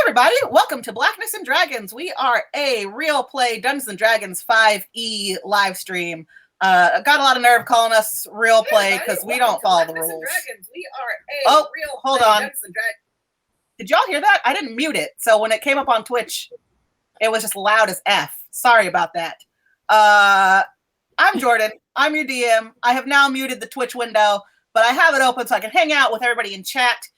everybody, welcome to Blackness and Dragons. We are a real play Dungeons and Dragons 5e live stream. Got a lot of nerve calling us real play because we don't follow the rules. We are a real hold play on. Dungeons and Dragons. Did y'all hear that? I didn't mute it, so when it came up on Twitch, it was just loud as F. Sorry about that. I'm Jordan. I'm your DM. I have now muted the Twitch window, but I have it open so I can hang out with everybody in chat.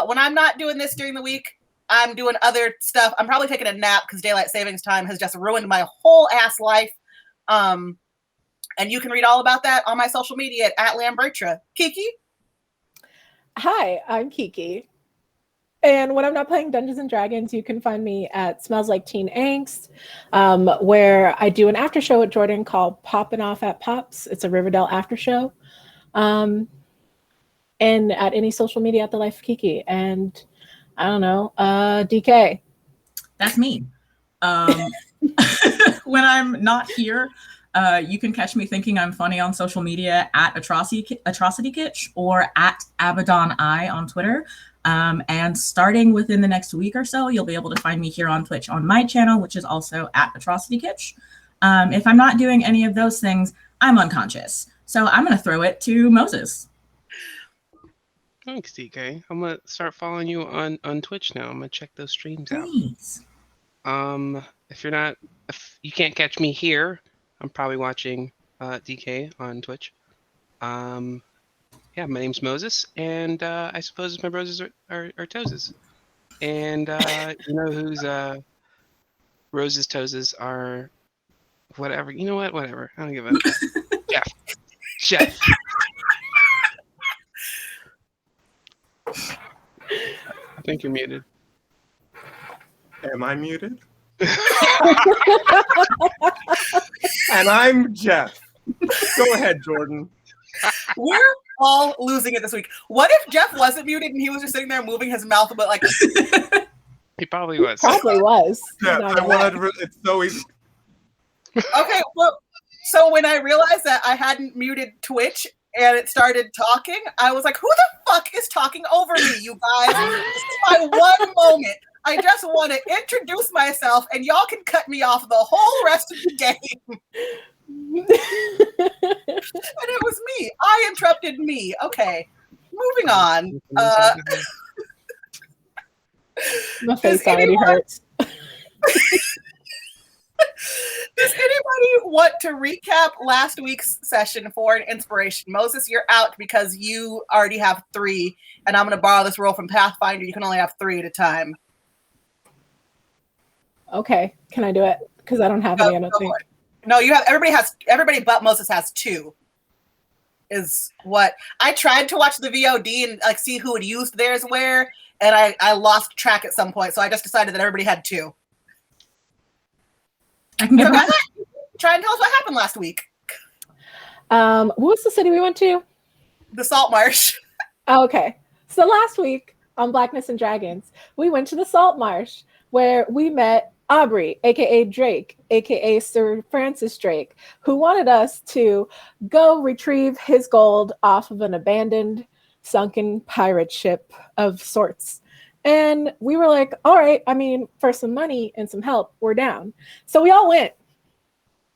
When I'm not doing this during the week, I'm doing other stuff. I'm probably taking a nap because daylight savings time has just ruined my whole ass life. And you can read all about that on my social media at Lambertra. Kiki? Hi, I'm Kiki. And when I'm not playing Dungeons and Dragons, you can find me at Smells Like Teen Angst, where I do an after show with Jordan called Poppin' Off at Pops. It's a Riverdale after show. And at any social media at The Life of Kiki. And I don't know, DK. That's me. When I'm not here, you can catch me thinking I'm funny on social media at Atrocity Kitsch or at Abaddon I on Twitter. And starting within the next week or so, you'll be able to find me here on Twitch on my channel, which is also at Atrocity Kitsch. If I'm not doing any of those things, I'm unconscious. So I'm going to throw it to Moses. Thanks, DK. I'm gonna start following you on Twitch now. I'm gonna check those streams out. Please. If you can't catch me here, I'm probably watching DK on Twitch. Yeah, my name's Moses, and I suppose my brothers are Toeses. And you know whose Rose's Toeses are whatever. You know what? Whatever. I don't give a Jeff. I think you're muted. Am I muted? And I'm Jeff. Go ahead, Jordan. We're all losing it this week. What if Jeff wasn't muted and he was just sitting there moving his mouth, but like he probably was. Probably was. Yeah, it's so easy. Okay, well, so when I realized that I hadn't muted Twitch and it started talking, I was like, who the fuck is talking over me, you guys? This is my one moment. I just want to introduce myself and y'all can cut me off the whole rest of the game. And it was me. I interrupted me. Okay, moving on. My face already hurts. Does anybody want to recap last week's session for an inspiration? Moses, you're out because you already have 3, and I'm going to borrow this rule from Pathfinder. You can only have 3 at a time. Okay, can I do it? Because I don't have any. I don't think. No, you have. Everybody but Moses has 2. Is what I tried to watch the VOD and like see who had used theirs where, and I lost track at some point. So I just decided that everybody had 2. I can go back. Try and tell us what happened last week. What was the city we went to? The Salt Marsh. Oh, okay. So last week on Blackness and Dragons, we went to the Salt Marsh where we met Aubrey, aka Drake, aka Sir Francis Drake, who wanted us to go retrieve his gold off of an abandoned, sunken pirate ship of sorts. And we were like, all right, I mean, for some money and some help, we're down. So we all went.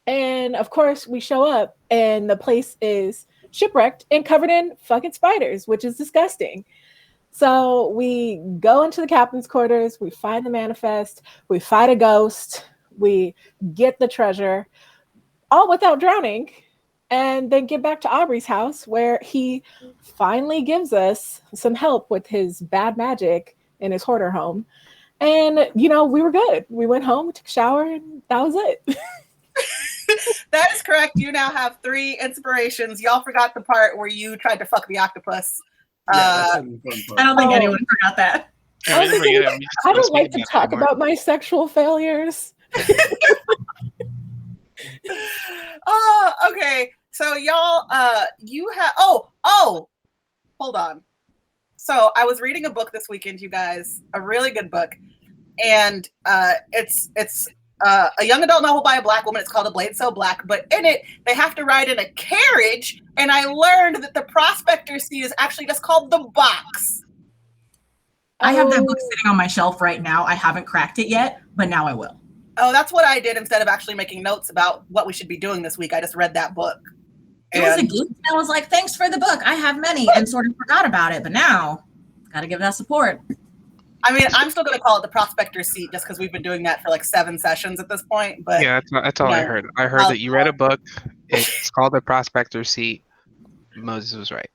And of course, we show up and the place is shipwrecked and covered in fucking spiders, which is disgusting. So we go into the captain's quarters, we find the manifest, we fight a ghost, we get the treasure, all without drowning, and then get back to Aubrey's house where he finally gives us some help with his bad magic in his hoarder home. And, you know, we were good. We went home, we took a shower, and that was it. That is correct. You now have 3 inspirations. Y'all forgot the part where you tried to fuck the octopus. I don't think anyone forgot that. I don't like to talk about my sexual failures. Okay. So y'all, you have. Oh, hold on. So I was reading a book this weekend, you guys, a really good book, and it's a young adult novel by a Black woman. It's called A Blade So Black, but in it, they have to ride in a carriage, and I learned that the prospector seat is actually just called the box. I have that Oh. book sitting on my shelf right now. I haven't cracked it yet, but now I will. Oh, that's what I did instead of actually making notes about what we should be doing this week. I just read that book. It was a gift. And I was like, thanks for the book. I have many, and sort of forgot about it. But now, got to give that support. I mean, I'm still going to call it the prospector's seat just because we've been doing that for like 7 sessions at this point. But Yeah, that's all I no. heard. I heard that you read a book. It's called The Prospector's Seat. Moses was right.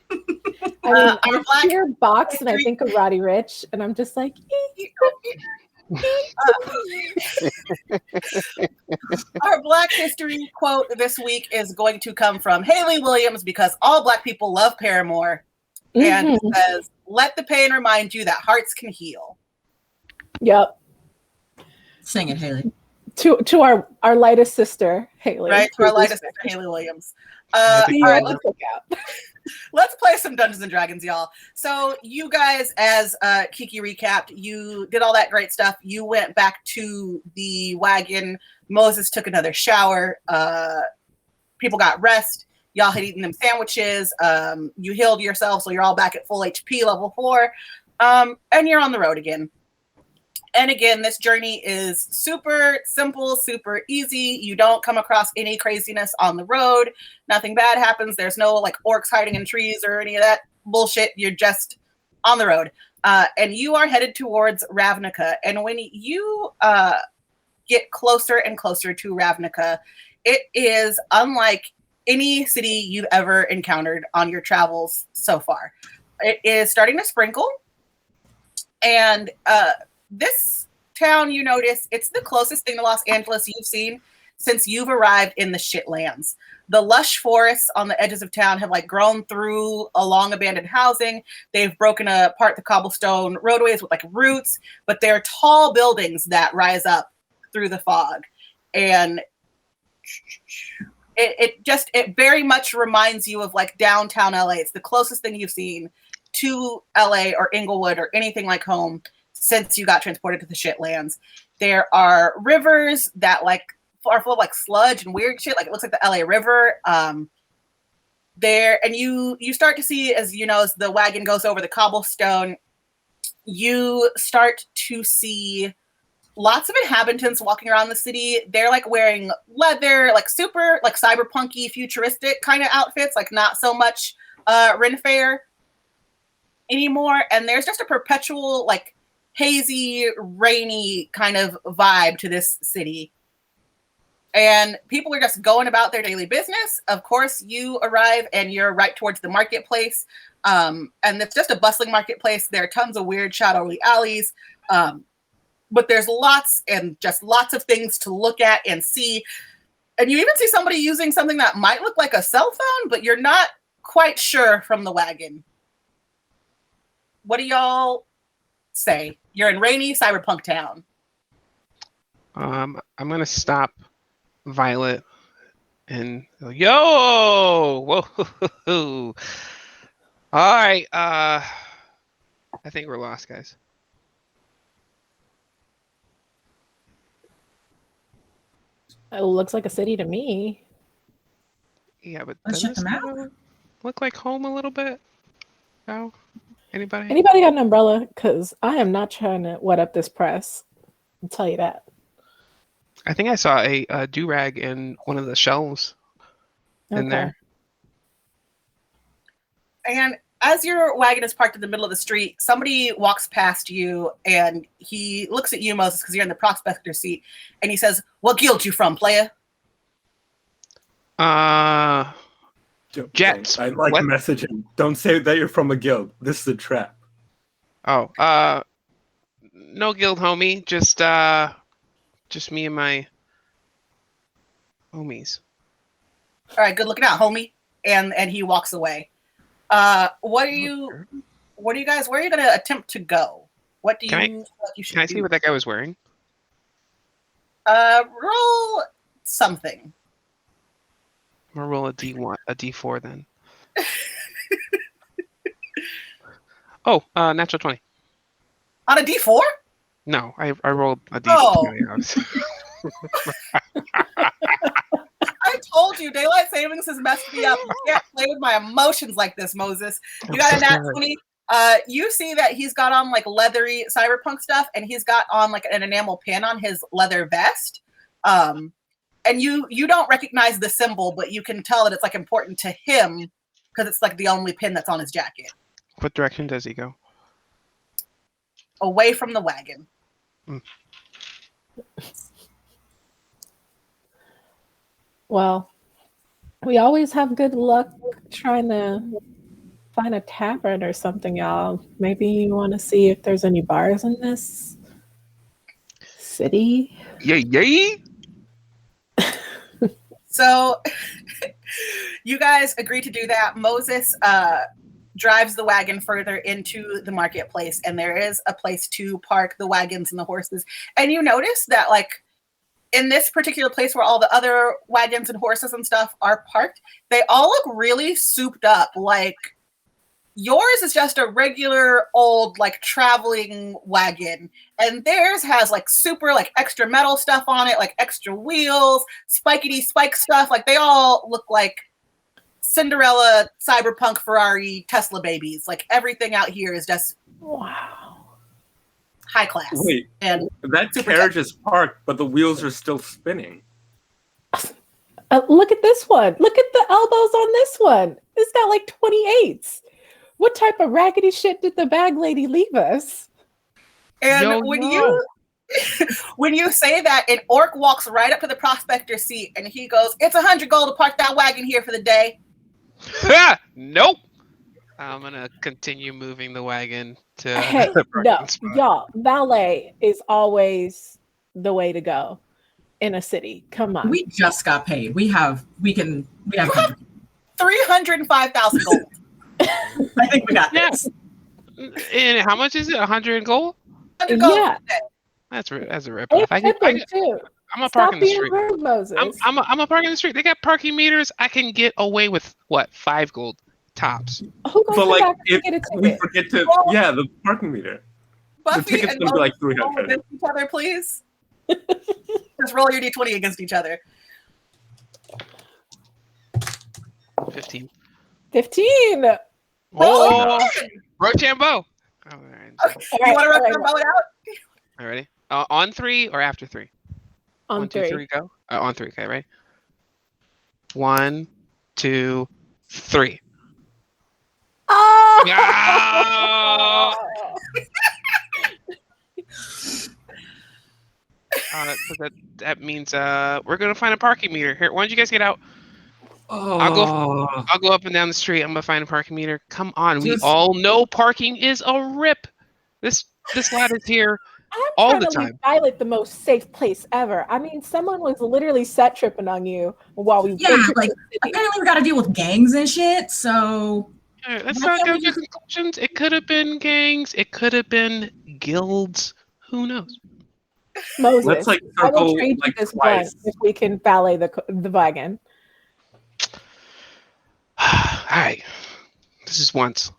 I mean, our I hear box and I think of Roddy Rich, and I'm just like, Our Black History quote this week is going to come from Haley Williams because all Black people love Paramore. And it says, let the pain remind you that hearts can heal. Yep. Sing it, Haley. To our lightest sister, Haley. Right? To our lightest sister, Haley Williams. I think All right, let's look out. let's play some Dungeons and Dragons, y'all. So you guys, as Kiki recapped, you did all that great stuff. You went back to the wagon. Moses took another shower. People got rest. Y'all had eaten them sandwiches. You healed yourself, so you're all back at full HP, level 4. And you're on the road again. And again, this journey is super simple, super easy. You don't come across any craziness on the road. Nothing bad happens. There's no like orcs hiding in trees or any of that bullshit. You're just on the road. And you are headed towards Ravnica. And when you get closer and closer to Ravnica, it is unlike any city you've ever encountered on your travels so far. It is starting to sprinkle. And this town, you notice, it's the closest thing to Los Angeles you've seen since you've arrived in the shitlands. The lush forests on the edges of town have like grown through along abandoned housing. They've broken apart the cobblestone roadways with like roots, but they're tall buildings that rise up through the fog. And it very much reminds you of like downtown LA. It's the closest thing you've seen to LA or Inglewood or anything like home since you got transported to the shitlands. There are rivers that like are full of like sludge and weird shit. Like it looks like the LA River. There, and you start to see, as you know, as the wagon goes over the cobblestone, you start to see lots of inhabitants walking around the city. They're like wearing leather, like super like cyberpunky futuristic kind of outfits, like not so much Ren Fair anymore. And there's just a perpetual like hazy, rainy kind of vibe to this city. And people are just going about their daily business. Of course, you arrive and you're right towards the marketplace. And it's just a bustling marketplace. There are tons of weird shadowy alleys. But there's lots of things to look at and see. And you even see somebody using something that might look like a cell phone, but you're not quite sure from the wagon. What do y'all say? You're in rainy cyberpunk town. I'm gonna stop Violet and yo, whoa, all right. I think we're lost, guys. It looks like a city to me. Yeah, but Let's doesn't check them out. this look like home a little bit? No, anybody? Anybody got an umbrella? Because I am not trying to wet up this press. I'll tell you that. I think I saw a do-rag in one of the shelves in there. And as your wagon is parked in the middle of the street, somebody walks past you and he looks at you, Moses, because you're in the prospector seat, and he says, "What guild you from, playa?" Jets. I'd like to message him. Don't say that you're from a guild. This is a trap. Oh, no guild, homie. Just me and my homies. All right, good looking out, homie. And he walks away. Where are you guys? Where are you going to attempt to go? What do you feel like you should do? Can I see what that guy was wearing? Roll something. I'm gonna roll a D1, a D4 then. Oh, natural 20. On a D4? No, I rolled a D20. Oh. I told you, daylight savings has messed me up. You can't play with my emotions like this, Moses. You got a nat 20 You see that he's got on like leathery cyberpunk stuff, and he's got on like an enamel pin on his leather vest. And you don't recognize the symbol, but you can tell that it's like important to him because it's like the only pin that's on his jacket. What direction does he go? Away from the wagon. Well, we always have good luck trying to find a tavern or something, y'all. Maybe you want to see if there's any bars in this city. Yay! So you guys agree to do that. Moses drives the wagon further into the marketplace, and there is a place to park the wagons and the horses. And you notice that, like, in this particular place where all the other wagons and horses and stuff are parked, they all look really souped up. Like, yours is just a regular old, like, traveling wagon, and theirs has, like, super, like, extra metal stuff on it, like extra wheels, spikety spike stuff. Like, they all look like Cinderella, Cyberpunk, Ferrari, Tesla babies. Like, everything out here is just high class. Wait, and that carriage is parked, but the wheels are still spinning. Look at this one. Look at the elbows on this one. It's got like 28s. What type of raggedy shit did the bag lady leave us? And when you say that, an orc walks right up to the prospector's seat, and he goes, "It's 100 gold to park that wagon here for the day." Nope. I'm gonna continue moving the wagon to. Hey, no, y'all. Valet is always the way to go in a city. Come on. We just got paid. We have 305,000 gold. I think we got this. And how much is it? 100 gold? 100 gold Yeah. for the day. That's a ripoff. It's I'm gonna Stop park in the being street. rude, Moses. I'm gonna park in the street. They got parking meters. I can get away with what 5 gold tops. Who goes But like, back if and get a we ticket? forget to, the parking meter. Buffy ticket's and gonna be like Moses roll 300. against each other, please. Just roll your d20 against each other. 15. 15. Oh, Rochambeau. All right. Okay. You want to run your boat out? All right, ready? On 3 or after 3? On 1, 2, 3. 3, go. On 3. Okay, ready? 1, 2, 3. Oh! Ah! So that means we're gonna find a parking meter here. Why don't you guys get out? I'll go up and down the street. I'm gonna find a parking meter. Come on, we all know parking is a rip. This lad is here all the time. Violet, the most safe place ever. I mean, someone was literally set tripping on you while we. Yeah, like apparently we got to deal with gangs and shit. So let's not go to conclusions. It could have been gangs. It could have been guilds. Who knows? Moses, Let's like I will circle trade you like this one twice. if we can valet the wagon. All right, this is once.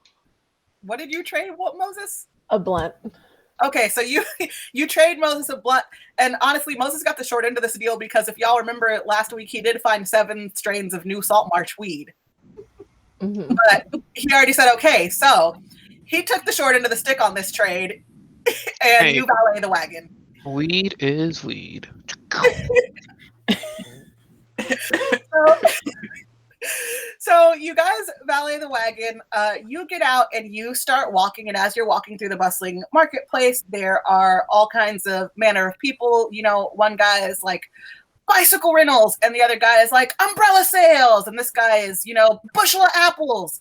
What did you trade, Moses? A blunt. Okay, so you trade Moses a blunt, and honestly, Moses got the short end of this deal because if y'all remember last week, he did find 7 strains of new salt marsh weed. Mm-hmm. But he already said okay, so he took the short end of the stick on this trade, and you valet the wagon. Weed is weed. So you guys valet the wagon. You get out and you start walking, and as you're walking through the bustling marketplace, there are all kinds of manner of people. You know, one guy is like bicycle rentals, and the other guy is like umbrella sales, and this guy is, you know, bushel of apples.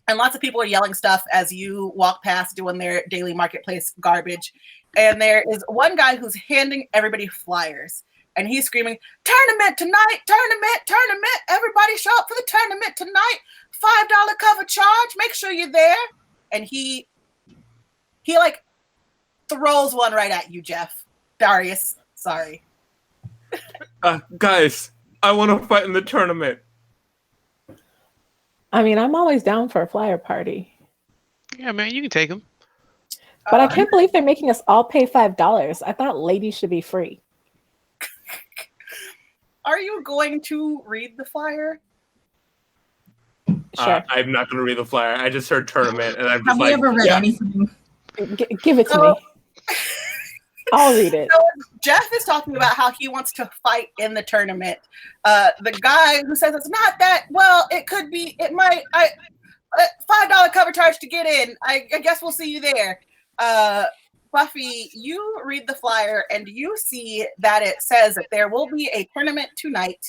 And lots of people are yelling stuff as you walk past doing their daily marketplace garbage. And there is one guy who's handing everybody flyers. And he's screaming, "Tournament tonight, tournament, everybody show up for the tournament tonight. $5 cover charge, make sure you're there." And he like throws one right at you, Jeff. Darius, sorry. Guys, I want to fight in the tournament. I mean, I'm always down for a flyer party. Yeah, man, you can take them. But I can't believe they're making us all pay $5. I thought ladies should be free. Are you going to read the flyer? Sure. I'm not going to read the flyer. I just heard tournament, and I'm just Have we like, ever read yeah. anything? Give it to me. I'll read it. So Jeff is talking about how he wants to fight in the tournament. The guy who says it's not that, well, it could be, it might, $5 cover charge to get in. I guess we'll see you there. Buffy, you read the flyer and you see that it says that there will be a tournament tonight.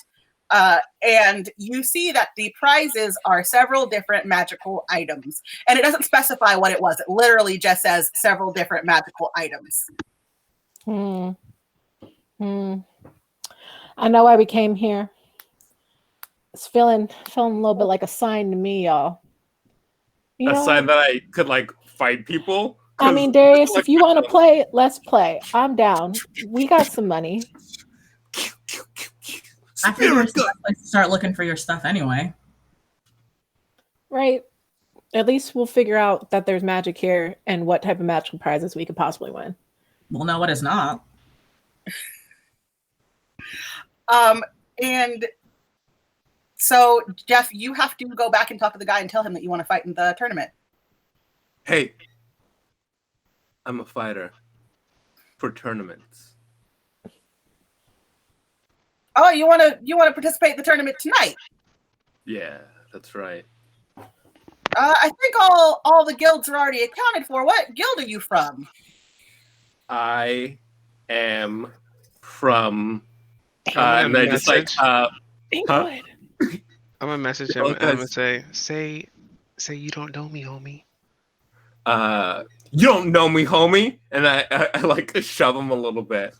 And you see that the prizes are several different magical items. And it doesn't specify what it was. It literally just says several different magical items. I know why we came here. It's feeling a little bit like a sign to me, y'all. You A know? sign that I could like fight people. I mean, Darius, if you want to play, let's play. I'm down. We got some money. I figure it's the best place to start looking for your stuff anyway. Right. At least we'll figure out that there's magic here and what type of magical prizes we could possibly win. We'll know what it's not. And so, Jeff, you have to go back and talk to the guy and tell him that you want to fight in the tournament. Hey, I'm a fighter for tournaments. Oh, you want to participate in the tournament tonight? Yeah, that's right. I think all the guilds are already accounted for. What guild are you from? I am from, I'm and I just like, huh? England. I'm gonna message him. Oh, And I'm guys. gonna say you don't know me, homie. You don't know me, homie, and I like shove him a little bit.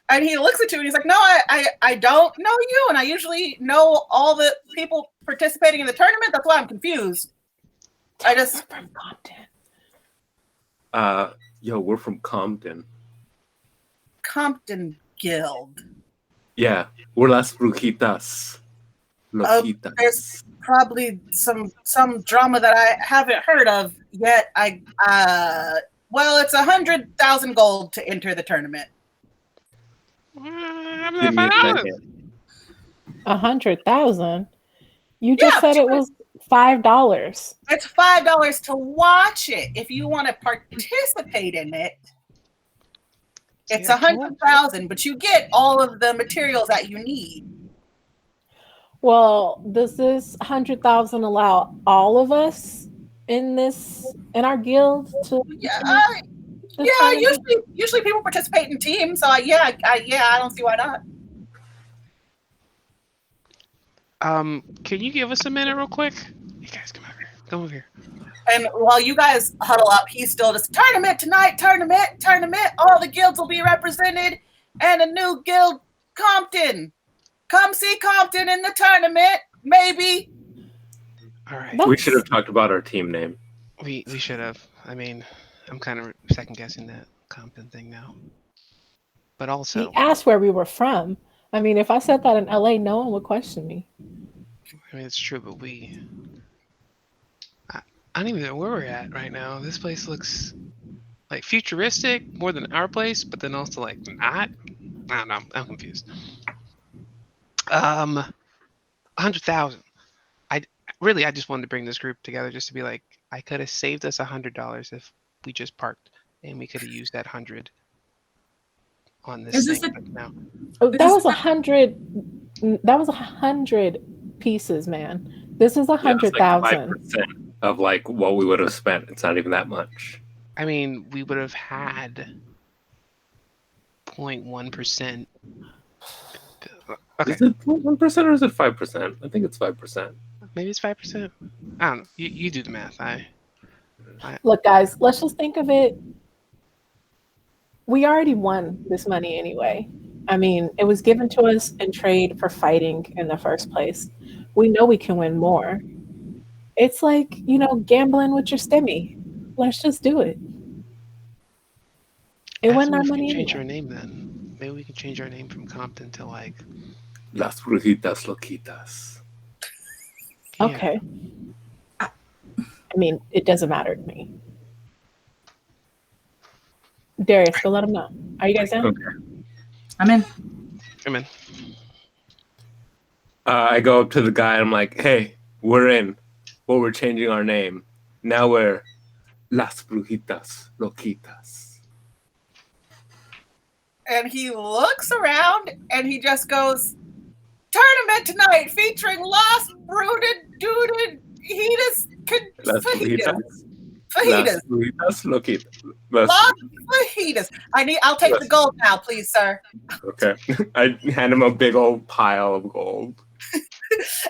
And he looks at you and he's like, no, I don't know you, and I usually know all the people participating in the tournament. That's why I'm confused. I just We're from Compton. Yo, we're from Compton. Compton Guild. Yeah, we're las brujitas. Loquitas. There's probably some drama that I haven't heard of yet. Well, it's 100,000 gold to enter the tournament. Give me a second. 100,000. You just Yeah, said it was $5. It's $5 to watch it. If you want to participate in it, it's Yeah, 100,000, but you get all of the materials that you need. Well, does this 100,000 allow all of us in our guild to? Yeah, usually people participate in teams. So I don't see why not. Can you give us a minute real quick? You guys come over here. Come over here. And while you guys huddle up, he's still just tournament tonight, tournament. All the guilds will be represented, and a new guild, Compton. Come see Compton in the tournament, maybe. All right. We should have talked about our team name. We should have. I mean, I'm kind of second guessing that Compton thing now. But He also, asked where we were from. I mean, if I said that in LA, no one would question me. I mean, it's true, but I don't even know where we're at right now. This place looks like futuristic more than our place, but then also like not. I don't know. I'm confused. 100,000. I just wanted to bring this group together just to be like, I could have saved us $100 if we just parked, and we could have used that 100 on this thing. But now, Oh, that was 100. That was 100 pieces, man. This is 100,000. 5% of like what we would have spent. It's not even that much. I mean, we would have had 0.1%. Okay, Is it 1% or is it 5%? I think it's 5%. maybe it's 5%. I don't know. You do the math. Look, guys, let's just think of it. We already won this money anyway. I mean, it was given to us in trade for fighting in the first place. We know we can win more. It's like, gambling with your stimmy. Let's just do it. It wasn't our money change anyway. our name then. Maybe we can change our name from Compton to like. Las brujitas loquitas. Yeah. Okay. I mean, it doesn't matter to me. Darius, go let them know. Are you guys down? Okay. I'm in. Come in. I go up to the guy and I'm like, hey, we're in. but we're changing our name. Now we're Las Brujitas Loquitas. And he looks around and he just goes, tournament tonight featuring Lost Brooded Duded Heatus Las Fajitas. Brujitas. Las Brujitas Loquitas. Lost Fajitas. I'll take the gold now, please, sir. Okay. I hand him a big old pile of gold.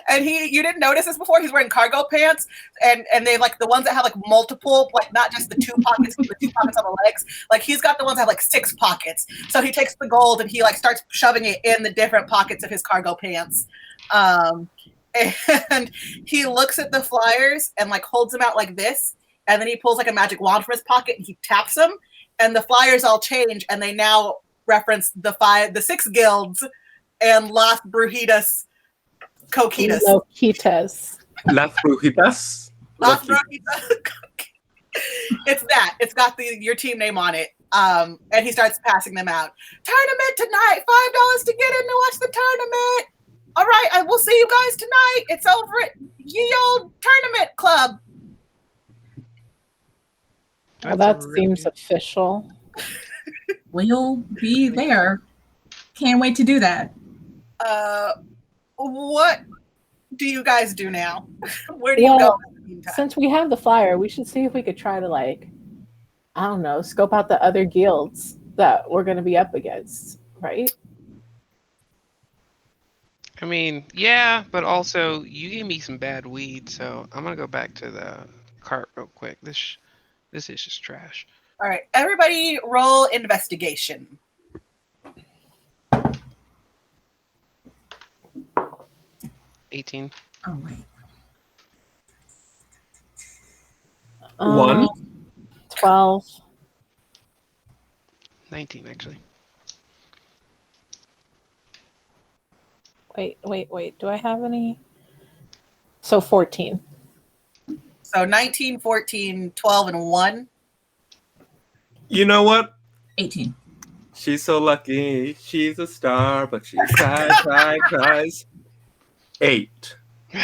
And you didn't notice this before, he's wearing cargo pants and they like the ones that have like multiple, like not just the 2 pockets, but the 2 pockets on the legs. Like he's got the ones that have like 6 pockets. So he takes the gold and he like starts shoving it in the different pockets of his cargo pants. And he looks at the flyers and like holds them out like this. And then he pulls like a magic wand from his pocket and he taps them and the flyers all change and they now reference the 6 guilds and Las Brujitas Coquitas. Loquitas. Las Brujitas. Las Brujitas. It's that. It's got your team name on it. And he starts passing them out. Tournament tonight. $5 to get in to watch the tournament. All right, I will see you guys tonight. It's over at Ye Old Tournament Club. Well, that seems official. We'll be there. Can't wait to do that. What do you guys do now? Where do you go in the meantime? Since we have the flyer, we should see if we could try to, like, I don't know, scope out the other guilds that we're going to be up against, right? I mean, yeah, but also you gave me some bad weed, so I'm gonna go back to the cart real quick. This is just trash. All right, everybody roll investigation. 18. Oh, wait. 1. 12. 19, actually. Wait. Do I have any? So 14. So 19, 14, 12, and 1. You know what? 18. She's so lucky. She's a star, but she cries. 8. All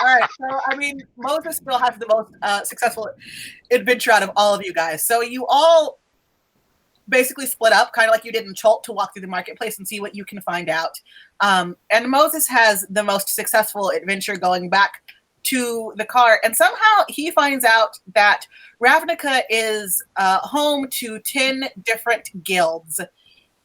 right, so I mean, Moses still has the most successful adventure out of all of you guys. So you all basically split up, kind of like you did in Cholt, to walk through the marketplace and see what you can find out. And Moses has the most successful adventure going back to the car, and somehow he finds out that Ravnica is home to 10 different guilds,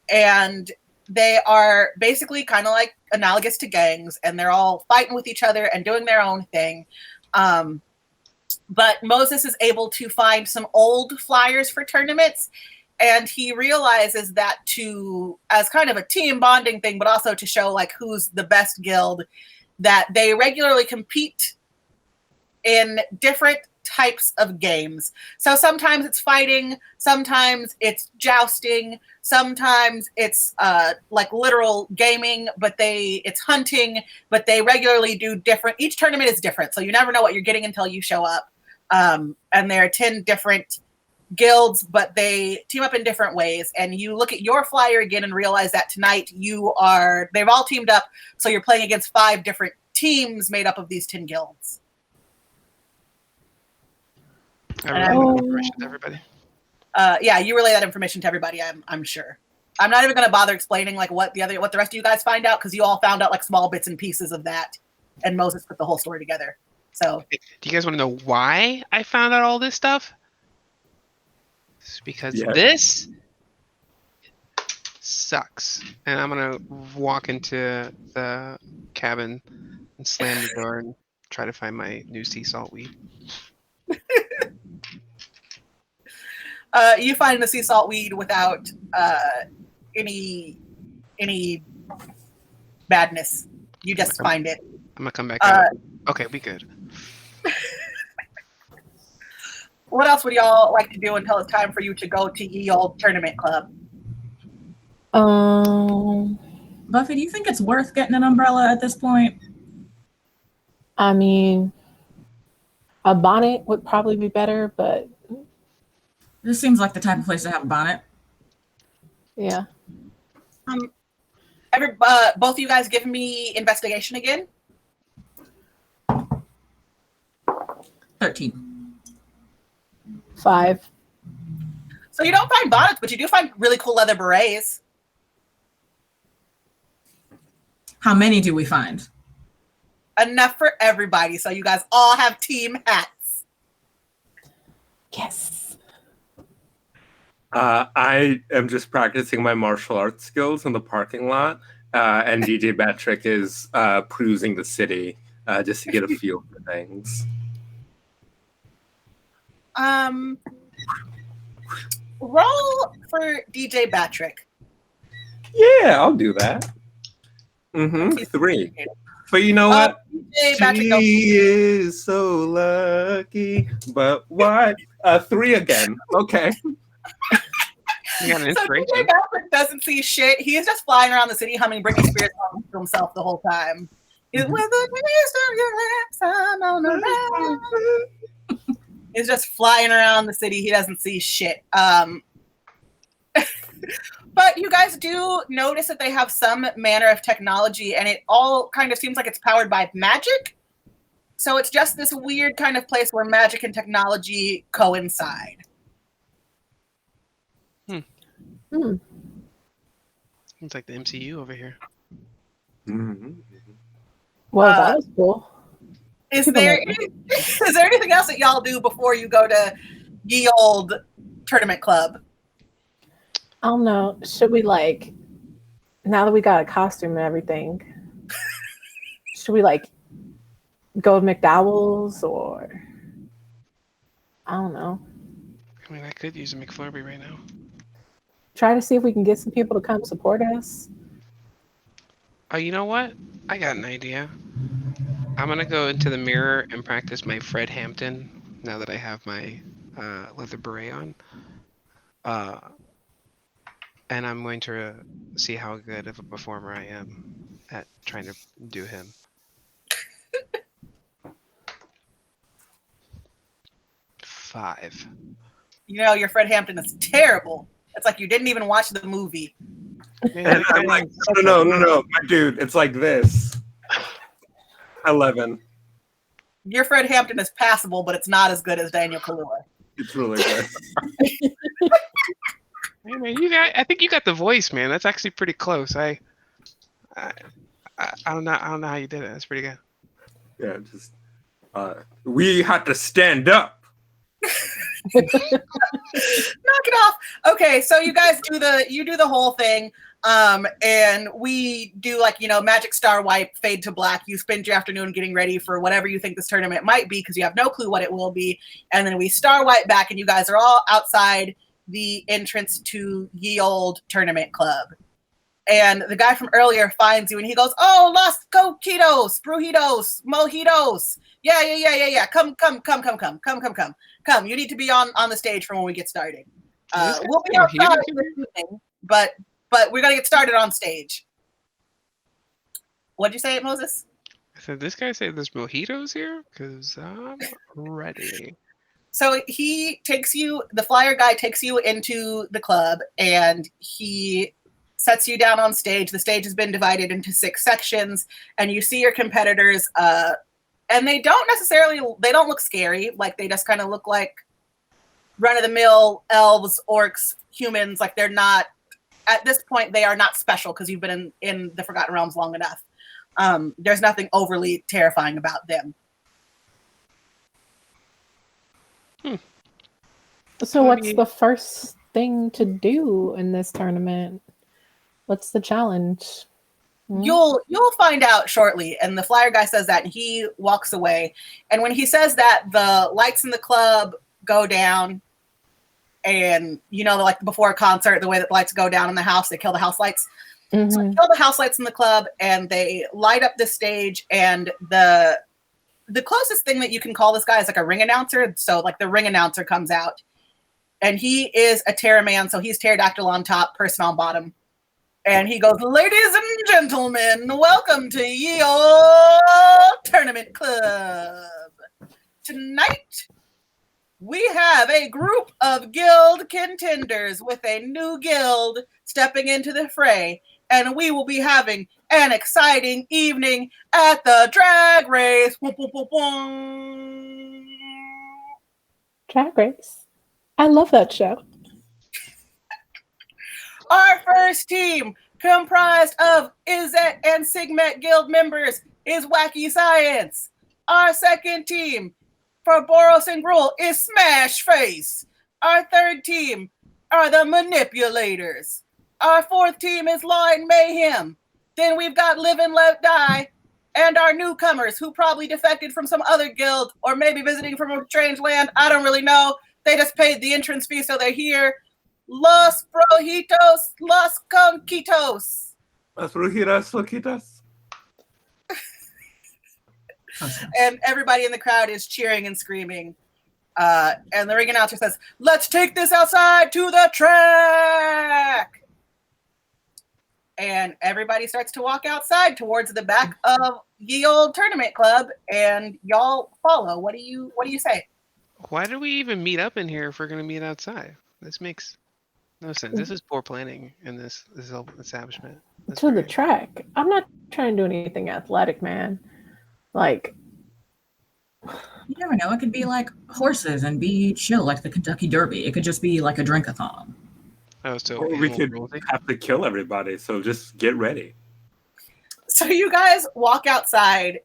and they are basically kind of like analogous to gangs, and they're all fighting with each other and doing their own thing. But Moses is able to find some old flyers for tournaments, and he realizes that as kind of a team bonding thing, but also to show like who's the best guild, that they regularly compete in different types of games. So sometimes it's fighting, sometimes it's jousting, sometimes it's like literal gaming, but it's hunting, but they regularly do different. Each tournament is different, so you never know what you're getting until you show up. And there are 10 different guilds, but they team up in different ways. And you look at your flyer again and realize that tonight they've all teamed up, so you're playing against 5 different teams made up of these 10 guilds. I relay that information to everybody. Yeah, you relay that information to everybody. I'm sure. I'm not even going to bother explaining like what the rest of you guys find out, because you all found out like small bits and pieces of that, and Moses put the whole story together. So, do you guys want to know why I found out all this stuff? It's because this sucks, and I'm gonna walk into the cabin and slam the door and try to find my new sea salt weed. You find the sea salt weed without any badness. You just find it. I'm gonna come back out. Okay, be good. What else would y'all like to do until it's time for you to go to Ye Old Tournament Club? Buffy, do you think it's worth getting an umbrella at this point? I mean, a bonnet would probably be better, but This seems like the type of place to have a bonnet. yeah. Both of you guys give me investigation again. 13. 5. So you don't find bonnets, but you do find really cool leather berets. How many do we find? Enough for everybody. So you guys all have team hats. Yes. I am just practicing my martial arts skills in the parking lot, and DJ Batrick is cruising the city just to get a feel for things. Roll for DJ Batrick. Yeah, I'll do that. 3. But you know what? DJ Batrick, She is so lucky. But what? 3 again. Okay. You got an So inspiration. DJ Batrick doesn't see shit. He's just flying around the city humming Britney Spears songs to himself the whole time. He's with the taste of your lips, I'm on the run. He's just flying around the city. He doesn't see shit. But you guys do notice that they have some manner of technology, and it all kind of seems like it's powered by magic. So it's just this weird kind of place where magic and technology coincide. Hmm. It's like the MCU over here. Well, that was cool. Is there anything else that y'all do before you go to ye old tournament club? I don't know. Should we now that we got a costume and everything, should we go to McDowell's or I don't know. I mean, I could use a McFlurry right now. Try to see if we can get some people to come support us. Oh, you know what? I got an idea. I'm gonna go into the mirror and practice my Fred Hampton now that I have my leather beret on. And I'm going to see how good of a performer I am at trying to do him. Five. You know, your Fred Hampton is terrible. It's like you didn't even watch the movie. And I'm like, no, my dude, it's like this. 11. Your Fred Hampton is passable, but it's not as good as Daniel Kaluuya. It's really good. Hey man, I think you got the voice, man. That's actually pretty close. I don't know how you did it. That's pretty good. Yeah, just we had to stand up. Knock it off. Okay, so you guys do the whole thing. And we do magic star wipe, fade to black. You spend your afternoon getting ready for whatever you think this tournament might be because you have no clue what it will be. And then we star wipe back and you guys are all outside the entrance to ye old tournament club. And the guy from earlier finds you and he goes, "Oh, Los Coquitos, Brujitos, Mojitos. Yeah. Come. You need to be on the stage for when we get started. We'll be outside this evening, but we're gonna get started on stage." What'd you say, Moses? I said, this guy said there's mojitos here? Because I'm ready. So the flyer guy takes you into the club and he sets you down on stage. The stage has been divided into 6 sections and you see your competitors and they don't look scary. Like they just kind of look like run-of-the-mill elves, orcs, humans. Like they're not, at this point, they are not special because you've been in the Forgotten Realms long enough. There's nothing overly terrifying about them. So what's the first thing to do in this tournament? What's the challenge? You'll find out shortly. And the flyer guy says that and he walks away. And when he says that, the lights in the club go down. And like before a concert, the way that the lights go down in the house, they kill the house lights. Mm-hmm. So they kill the house lights in the club and they light up the stage. And the closest thing that you can call this guy is like a ring announcer. So like the ring announcer comes out and he is a Terraman. So he's pterodactyl on top, person on bottom. And he goes, "Ladies and gentlemen, welcome to ye old tournament club. Tonight, we have a group of guild contenders with a new guild stepping into the fray, and we will be having an exciting evening at the drag race." Drag Race. I love that show. Our first team, comprised of Izet and Sigmet Guild members, is Wacky Science. Our second team, for Boros and Gruul, is Smash Face. Our third team are the Manipulators. Our fourth team is Law and Mayhem. Then we've got Live and Let Die, and our newcomers who probably defected from some other guild or maybe visiting from a strange land. I don't really know. They just paid the entrance fee, so they're here. Los Brojitos, Los Conquitos. Las brujitas, loquitas. And everybody in the crowd is cheering and screaming. And the ring announcer says, "Let's take this outside to the track." And everybody starts to walk outside towards the back of Ye Old Tournament Club, and y'all follow. What do you say? Why do we even meet up in here if we're going to meet outside? This makes no sense. This is poor planning in this whole establishment. That's To the weird. track. I'm not trying to do anything athletic, man. Like, You never know. It could be like horses and be chill, like the Kentucky Derby. It could just be like a drink-a-thon. Oh, so Or we animal could cruelty? have to kill everybody, so just get ready. So you guys walk outside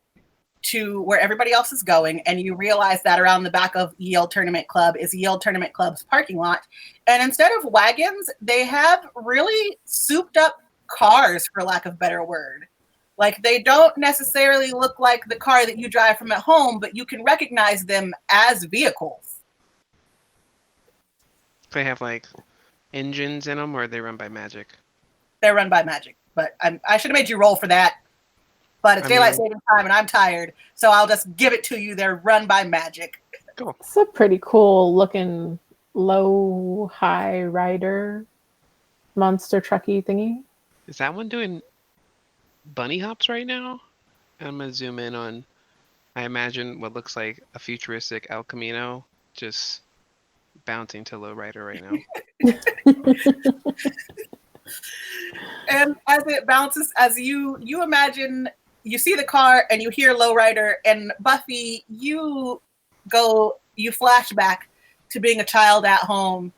to where everybody else is going, and you realize that around the back of Ye Old Tournament Club is Ye Old Tournament Club's parking lot. And instead of wagons, they have really souped up cars, for lack of a better word. Like, they don't necessarily look like the car that you drive from at home, but you can recognize them as vehicles. They have like engines in them, or they run by magic? They're run by magic, but I should have made you roll for that. But it's daylight saving time, and I'm tired, so I'll just give it to you. They're run by magic. Cool. it's a pretty cool looking low high rider monster trucky thingy. Is that one doing bunny hops right now? I'm gonna zoom in on. I imagine what looks like a futuristic El Camino, just bouncing to lowrider right now. And as it bounces, as you imagine, you see the car and you hear lowrider, and Buffy, you flash back to being a child at home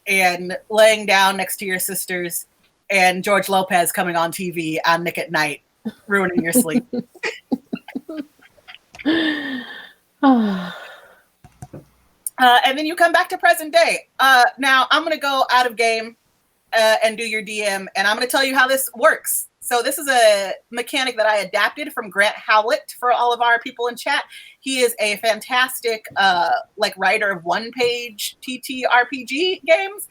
and laying down next to your sisters, and George Lopez coming on TV on Nick at Night, ruining your sleep. And then you come back to present day. Now I'm going to go out of game and do your DM, and I'm going to tell you how this works. So this is a mechanic that I adapted from Grant Howlett for all of our people in chat. He is a fantastic writer of one-page TTRPG games.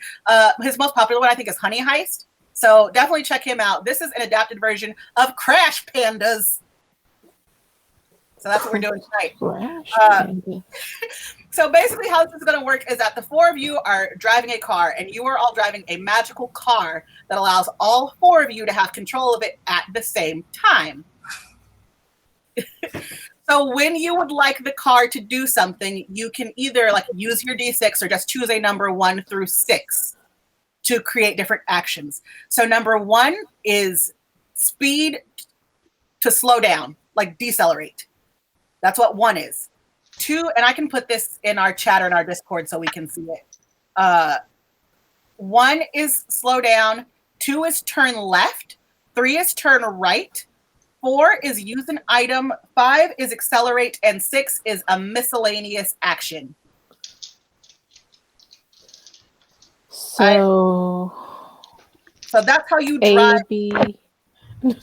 His most popular one, I think, is Honey Heist. So definitely check him out. This is an adapted version of Crash Pandas. So that's what we're doing tonight. Crash Panda. So basically how this is going to work is that the four of you are driving a car, and you are all driving a magical car that allows all four of you to have control of it at the same time. So when you would like the car to do something, you can either use your D6 or just choose a number 1 through 6 to create different actions. So number 1 is speed to slow down, like decelerate. That's what 1 is. 2, and I can put this in our chat or in our Discord so we can see it. 1 is slow down, 2 is turn left, 3 is turn right, 4 is use an item, 5 is accelerate, and 6 is a miscellaneous action. So that's how you drive. A, B.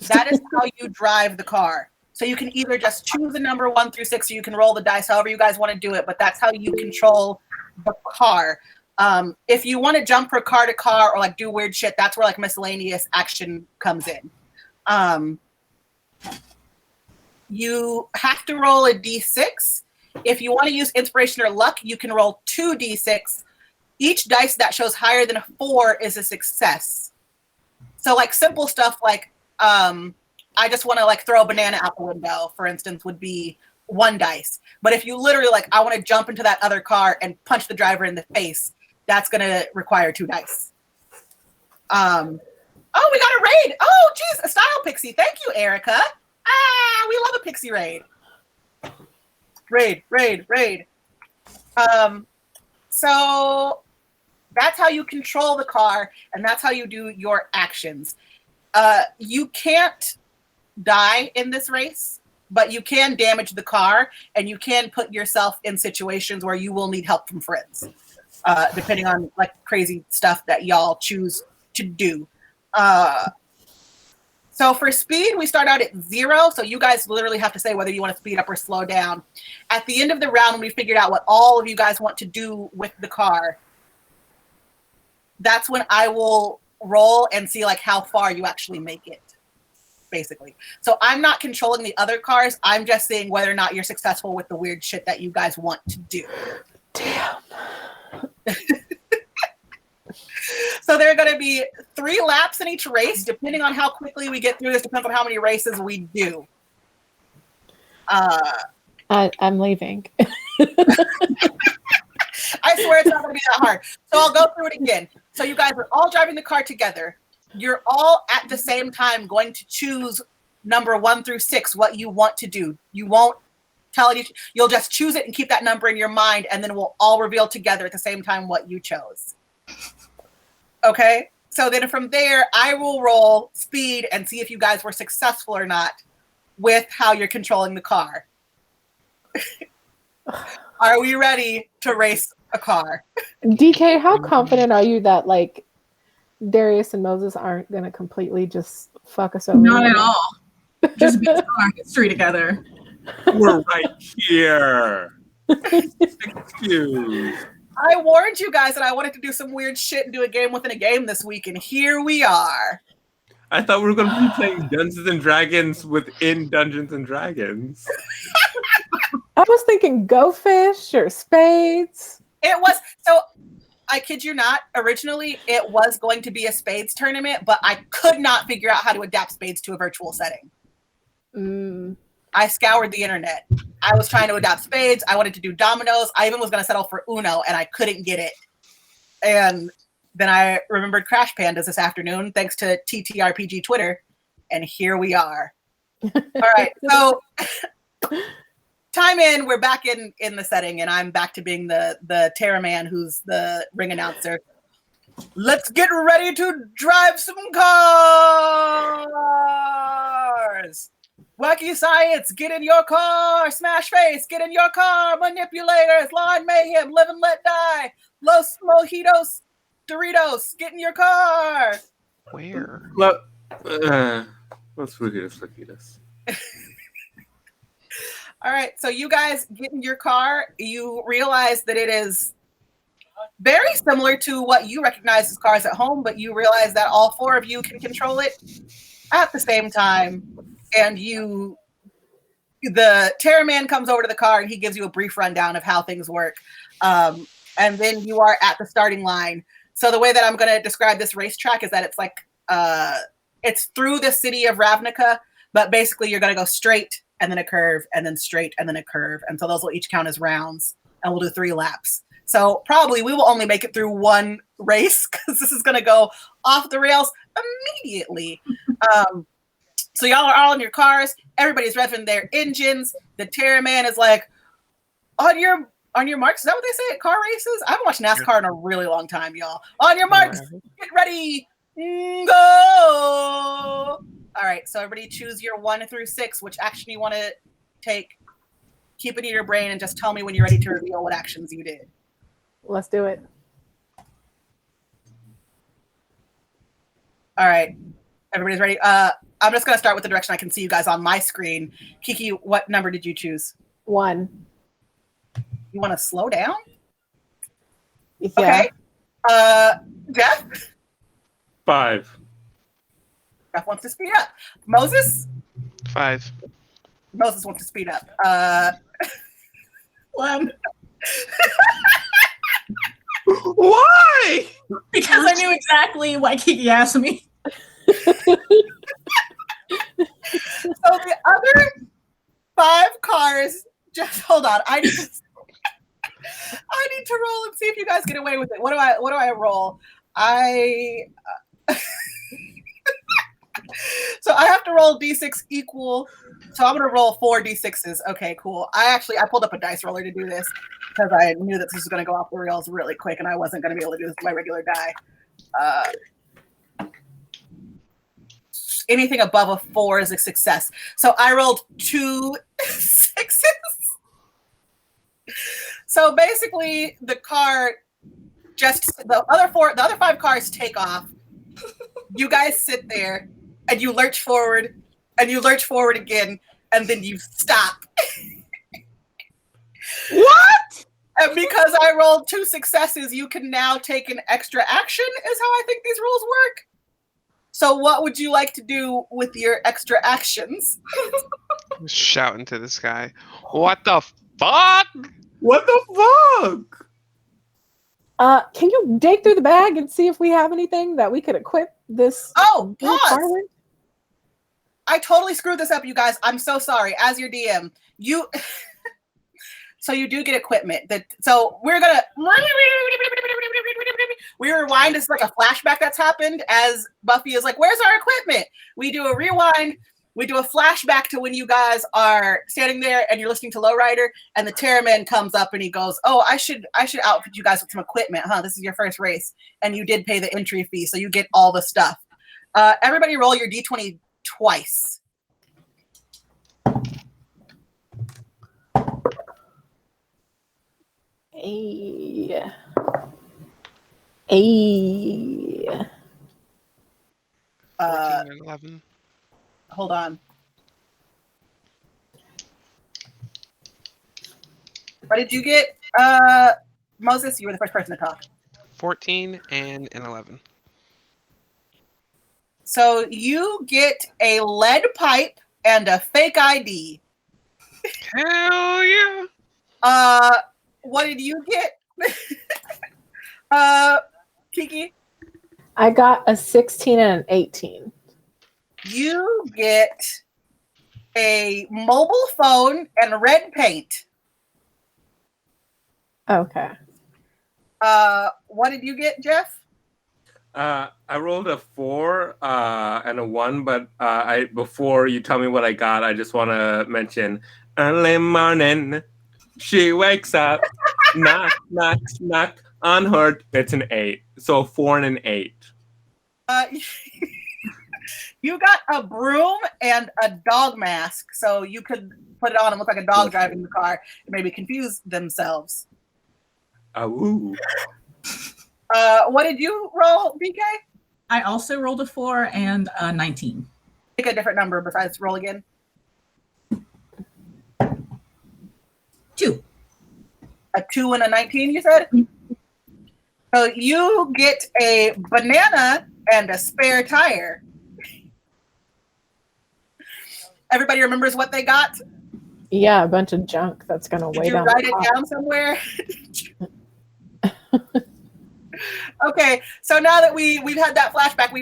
That is how you drive the car. So you can either just choose a number 1 through 6, or you can roll the dice however you guys want to do it, but that's how you control the car. If you want to jump from car to car or do weird shit, that's where miscellaneous action comes in. You have to roll a d6. If you want to use inspiration or luck, you can roll 2 d6. Each dice that shows higher than a 4 is a success. So simple stuff I just want to throw a banana out the window, for instance, would be 1 dice. But if you literally I want to jump into that other car and punch the driver in the face, that's going to require 2 dice. Oh, we got a raid. Oh, geez, a style pixie. Thank you, Erica. We love a pixie raid. Raid. So that's how you control the car, and that's how you do your actions. You can't die in this race, but you can damage the car, and you can put yourself in situations where you will need help from friends, depending on like crazy stuff that y'all choose to do. So for speed, we start out at 0. So you guys literally have to say whether you want to speed up or slow down. At the end of the round, when we figured out what all of you guys want to do with the car, that's when I will roll and see like how far you actually make it, basically. So I'm not controlling the other cars. I'm just seeing whether or not you're successful with the weird shit that you guys want to do. Damn. So there are going to be 3 laps in each race, depending on how quickly we get through this. Depends on how many races we do. I'm leaving. I swear it's not going to be that hard. So I'll go through it again. So you guys are all driving the car together. You're all at the same time going to choose number 1 through 6, what you want to do. You won't tell it. You'll just choose it and keep that number in your mind, and then we'll all reveal together at the same time what you chose. Okay? So then from there, I will roll speed and see if you guys were successful or not with how you're controlling the car. Are we ready to race a car? DK, how confident are you that like Darius and Moses aren't gonna completely just fuck us over? Not at all. Just be smart, get straight together. We're right here. Excuse. I warned you guys that I wanted to do some weird shit and do a game within a game this week, and here we are. I thought we were going to be playing Dungeons and Dragons within Dungeons and Dragons. I was thinking Go Fish or Spades. It was, so I kid you not, originally it was going to be a Spades tournament, but I could not figure out how to adapt Spades to a virtual setting. I scoured the internet. I was trying to adapt Spades. I wanted to do dominoes. I even was going to settle for Uno, and I couldn't get it. And then I remembered Crash Pandas this afternoon, thanks to TTRPG Twitter, and here we are. All right, so time in, we're back in the setting, and I'm back to being the Terra Man who's the ring announcer. Let's get ready to drive some cars! Wacky Science, get in your car! Smash Face, get in your car! Manipulators, Lawn Mayhem, Live and Let Die! Los Mojitos, Doritos, get in your car! Where? Los Mojitos. All right, so you guys get in your car. You realize that it is very similar to what you recognize as cars at home, but you realize that all 4 of you can control it at the same time. And the Terra Man comes over to the car and he gives you a brief rundown of how things work. And then you are at the starting line. So the way that I'm going to describe this racetrack is that it's like, it's through the city of Ravnica, but basically you're going to go straight and then a curve and then straight and then a curve. And so those will each count as rounds, and we'll do 3 laps. So probably we will only make it through 1 race because this is going to go off the rails immediately. So y'all are all in your cars. Everybody's revving their engines. The Terra Man is like, on your marks. Is that what they say at car races? I haven't watched NASCAR in a really long time, y'all. On your marks, get ready, go. All right, so everybody choose your 1 through 6, which action you want to take. Keep it in your brain and just tell me when you're ready to reveal what actions you did. Let's do it. All right, everybody's ready. I'm just going to start with the direction I can see you guys on my screen. Kiki, what number did you choose? 1. You want to slow down? Yeah. Okay. Jeff? 5. Jeff wants to speed up. Moses? 5. Moses wants to speed up. 1. Why? Because I knew exactly why Kiki asked me. So the other 5 cars, just hold on. I need to roll and see if you guys get away with it. What do I roll? So I have to roll D6 equal. So I'm gonna roll 4 D6s. Okay, cool. I pulled up a dice roller to do this. because I knew that this was going to go off the rails really quick and I wasn't going to be able to do this with my regular die. Anything above a 4 is a success. So I rolled 2 6s. So basically, the car the other 5 cars take off. You guys sit there and you lurch forward and you lurch forward again, and then you stop. What? And because I rolled 2 successes, you can now take an extra action, is how I think these rules work. So what would you like to do with your extra actions? Shouting to the sky. What the fuck? What the fuck? Can you dig through the bag and see if we have anything that we could equip this? Oh, car pause. with? I totally screwed this up, you guys. I'm so sorry. As your DM, you... So you do get equipment. So we're going to... We rewind. It's like a flashback that's happened as Buffy is like, where's our equipment? We do a rewind. We do a flashback to when you guys are standing there and you're listening to Lowrider, and the Terraman comes up and he goes, oh, I should outfit you guys with some equipment, huh? This is your first race. And you did pay the entry fee, so you get all the stuff. Everybody roll your D20 twice. Hey. 14 and 11. Hold on. What did you get? Moses, you were the first person to talk. 14 and an 11. So you get a lead pipe and a fake ID. Hell yeah! What did you get? Kiki? I got a 16 and an 18. You get a mobile phone and red paint. Okay. What did you get, Jeff? I rolled a 4 and a 1, but before you tell me what I got, I just want to mention early morning, she wakes up, knock, knock, knock on her. It's an 8, so 4 and an 8. You got a broom and a dog mask, so you could put it on and look like a dog driving the car and maybe confuse themselves. Ooh. What did you roll, BK? I also rolled a 4 and a 19. Pick a different number besides roll again. 2. A 2 and a 19, you said? So you get a banana and a spare tire. Everybody remembers what they got? Yeah, a bunch of junk that's gonna Did weigh you down. write it down somewhere? Okay, so now that we've had that flashback,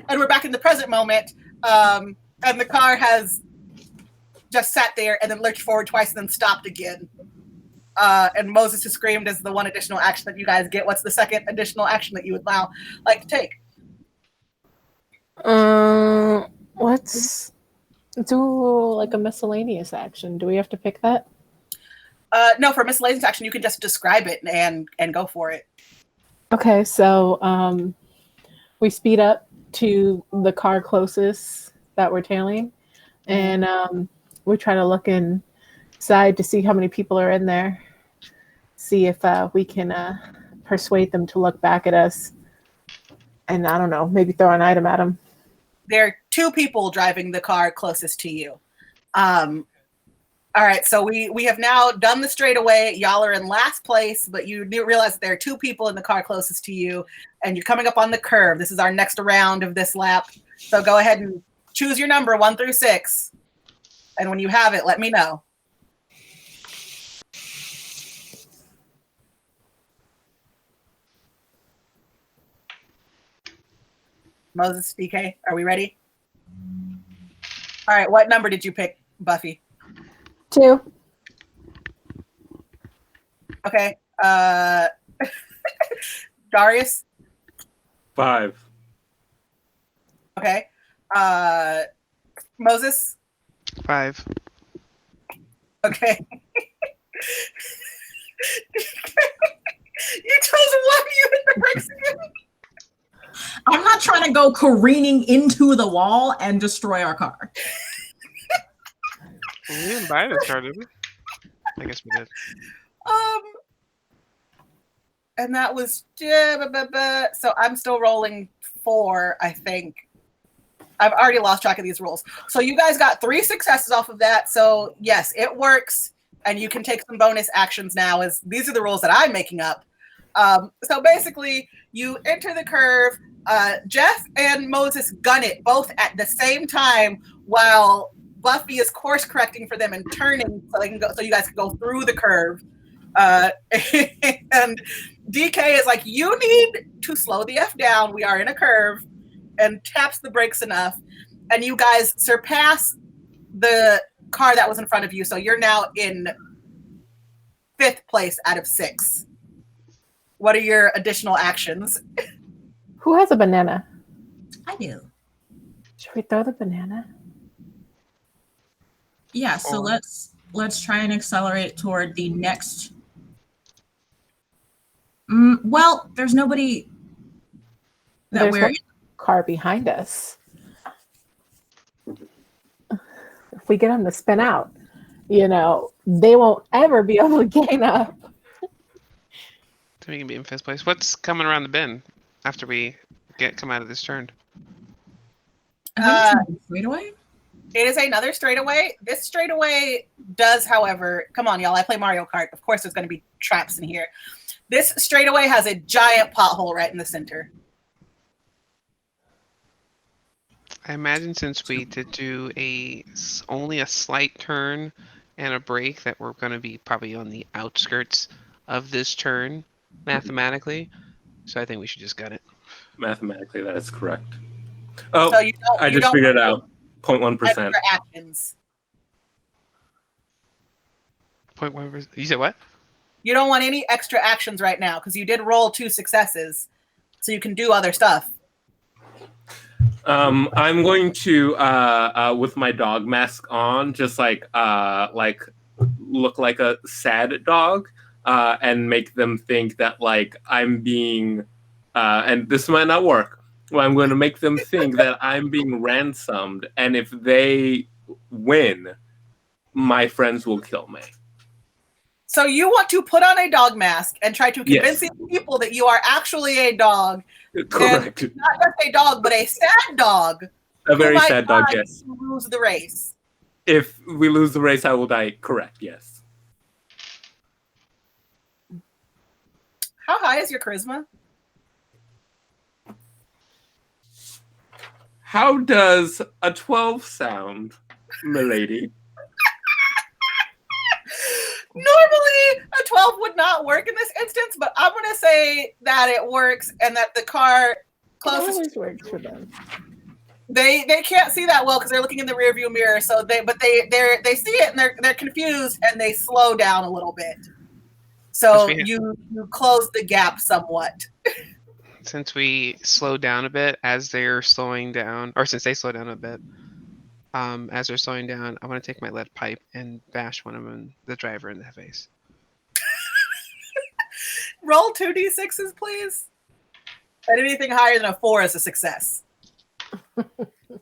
and we're back in the present moment, and the car has just sat there and then lurched forward twice and then stopped again. And Moses has screamed as the one additional action that you guys get. What's the second additional action that you would now like to take? Let's do like a miscellaneous action. Do we have to pick that? No, for miscellaneous action, you can just describe it and go for it. Okay, so we speed up to the car closest that we're tailing, and we try to look inside to see how many people are in there, see if we can persuade them to look back at us, and I don't know, maybe throw an item at them. There are 2 people driving the car closest to you. All right, so we have now done the straightaway. Y'all are in last place, but you do realize that there are 2 people in the car closest to you, and you're coming up on the curve. This is our next round of this lap. So go ahead and choose your number 1 through 6. And when you have it, let me know. Moses, BK, are we ready? All right, what number did you pick, Buffy? 2. Okay. Darius? 5. Okay. Moses? 5. Okay. You chose one, you hit the brakes again. I'm not trying to go careening into the wall and destroy our car. We didn't buy this car, did we? I guess we did. And that was so I'm still rolling 4, I think. I've already lost track of these rules. So you guys got 3 successes off of that. So yes, it works, and you can take some bonus actions now. As these are the rules that I'm making up. So basically, you enter the curve. Jeff and Moses gun it both at the same time while Buffy is course correcting for them and turning so they can go. So you guys can go through the curve. And DK is like, you need to slow the F down. We are in a curve, and taps the brakes enough. And you guys surpass the car that was in front of you. So you're now in 5th place out of 6. What are your additional actions? Who has a banana? I do. Should we throw the banana? Yeah, so let's try and accelerate toward the next. Well, there's nobody that There's we're one car behind us. If we get them to spin out, they won't ever be able to gain up. So we can be in 5th place. What's coming around the bend after we come out of this turn? I think it's straightaway. It is another straightaway. This straightaway does, however, come on, y'all. I play Mario Kart. Of course, there's going to be traps in here. This straightaway has a giant pothole right in the center. I imagine since we did do only a slight turn and a brake, that we're going to be probably on the outskirts of this turn mathematically. So I think we should just gut it. Mathematically, that is correct. Oh, So I just figured it out. 0.1%. Actions. 0.1%. You said what? You don't want any extra actions right now because you did roll 2 successes, so you can do other stuff. I'm going to, with my dog mask on, just like look like a sad dog, and make them think that like I'm being, and this might not work. Well, I'm going to make them think that I'm being ransomed, and if they win, my friends will kill me. So you want to put on a dog mask and try to convince these people that you are actually a dog. Correct. Not just a dog, but a sad dog. A very sad dog, yes. Lose the race. If we lose the race, I will die. Correct, yes. How high is your charisma? How does a 12 sound, milady? Normally, a 12 would not work in this instance, but I'm going to say that it works and that the car closest always works for them. They can't see that well because they're looking in the rearview mirror. So they see it and they're confused and they slow down a little bit. So you close the gap somewhat. Since we slowed down a bit as they're slowing down, or since they slow down a bit, as they're slowing down, I want to take my lead pipe and bash one of them, the driver, in the face. Roll 2d6s, please. And anything higher than a 4 is a success.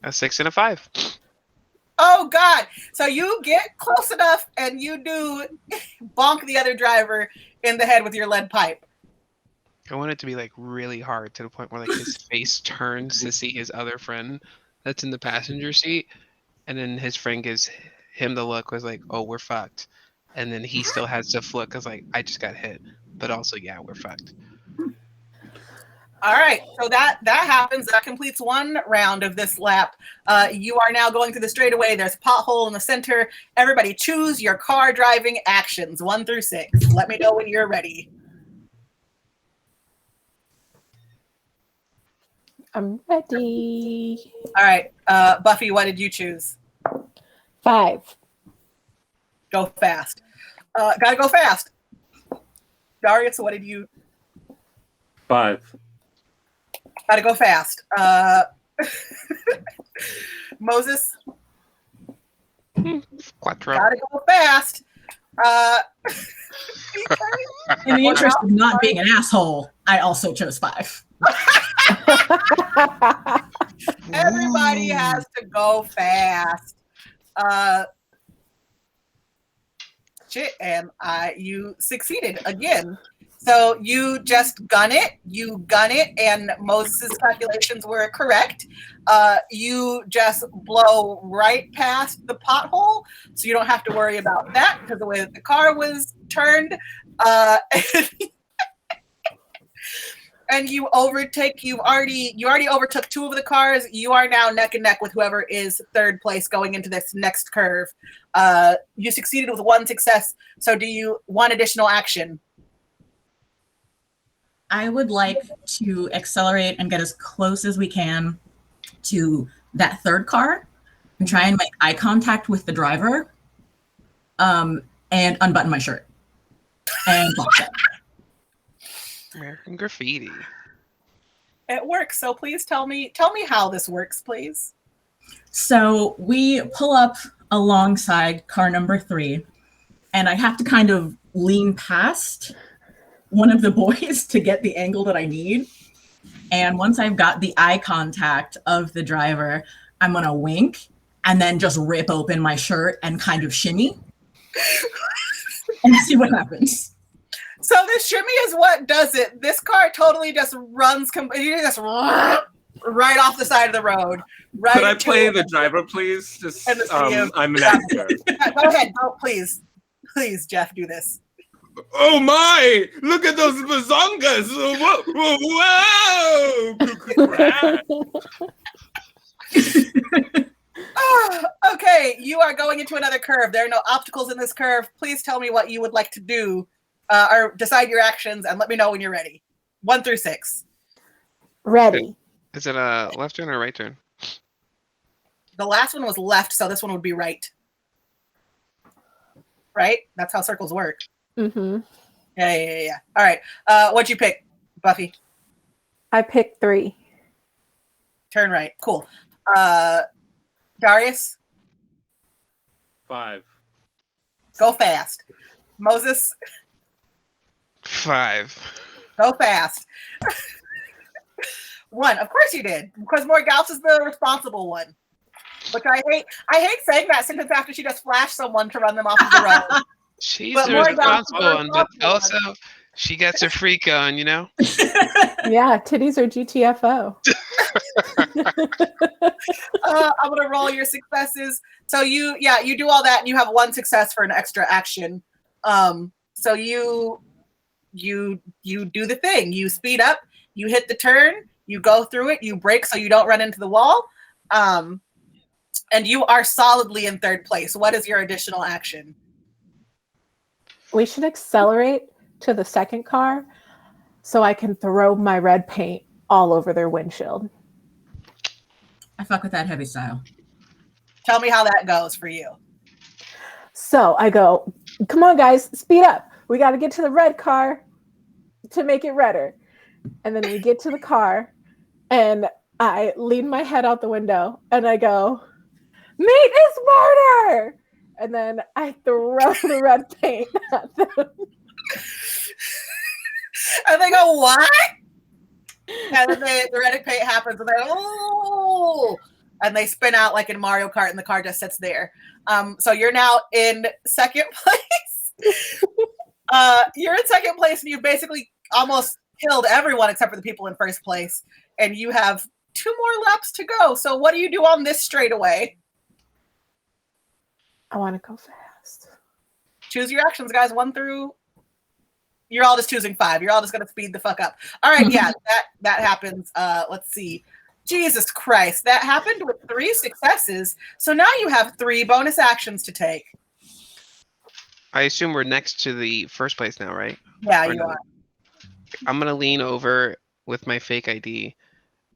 A 6 and a 5. Oh, God. So you get close enough and you do bonk the other driver in the head with your lead pipe. I want it to be like really hard to the point where like his face turns to see his other friend that's in the passenger seat. And then his friend gives him the look, was like, oh, we're fucked. And then he still has to look because like, I just got hit. But also, yeah, we're fucked. All right, so that happens. That completes one round of this lap. You are now going through the straightaway. There's a pothole in the center. Everybody choose your car driving actions, 1 through 6. Let me know when you're ready. I'm ready. All right, Buffy, what did you choose? 5. Go fast. Gotta go fast. Darius, what did you? 5. Gotta go fast. Moses? Quattro. Gotta go fast. In the interest of not being an asshole, I also chose 5. Everybody has to go fast. Shit, and you succeeded again. So you just gun it, and Moses' calculations were correct. You just blow right past the pothole, so you don't have to worry about that because the way that the car was turned. And you overtake. You already overtook 2 of the cars. You are now neck and neck with whoever is third place going into this next curve. You succeeded with 1 success. So do you want additional action? I would like to accelerate and get as close as we can to that third car and try and make eye contact with the driver, and unbutton my shirt and box it. American Graffiti. It works. So please tell me how this works, please. So we pull up alongside car number 3, and I have to kind of lean past one of the boys to get the angle that I need. And once I've got the eye contact of the driver, I'm gonna wink and then just rip open my shirt and kind of shimmy and see what happens. So this shimmy is what does it. This car totally just runs right off the side of the road. Right. Could I play the driver, please? Just I'm an actor. Go ahead. Oh, please, Jeff, do this. Oh my! Look at those bazongas! Whoa! Okay, you are going into another curve. There are no obstacles in this curve. Please tell me what you would like to do, or decide your actions, and let me know when you're ready. 1 through 6. Ready. Is it a left turn or a right turn? The last one was left, so this one would be right. Right? That's how circles work. Mm-hmm. Yeah. All right. What'd you pick, Buffy? I picked 3. Turn right. Cool. Darius? 5. Go fast. Moses? 5. Go fast. 1. Of course you did, because Morgause is the responsible one. Which I hate saying that sentence after she just flashed someone to run them off of the road. She's But the more responsible about- one, but also she gets her freak on, you know? Yeah, titties are GTFO. I'm gonna roll your successes. So you do all that, and you have 1 success for an extra action. So you do the thing. You speed up. You hit the turn. You go through it. You brake so you don't run into the wall. And you are solidly in third place. What is your additional action? We should accelerate to the second car so I can throw my red paint all over their windshield. I fuck with that heavy style. Tell me how that goes for you. So I go, come on, guys, speed up. We got to get to the red car to make it redder. And then we get to the car, and I lean my head out the window, and I go, meat is murder! And then I throw the red paint at them. And they go, what? And then the red paint happens, and they're, oh! And they spin out like in Mario Kart, and the car just sits there. So you're now in second place. You're in second place, and you basically almost killed everyone except for the people in first place. And you have 2 more laps to go. So what do you do on this straightaway? I want to go fast. Choose your actions, guys. 1 through. You're all just choosing 5. You're all just gonna speed the fuck up. All right, yeah, that happens. Let's see. Jesus Christ, that happened with 3 successes. So now you have 3 bonus actions to take. I assume we're next to the first place now, right? Yeah, Or you no? are. I'm gonna lean over with my fake ID,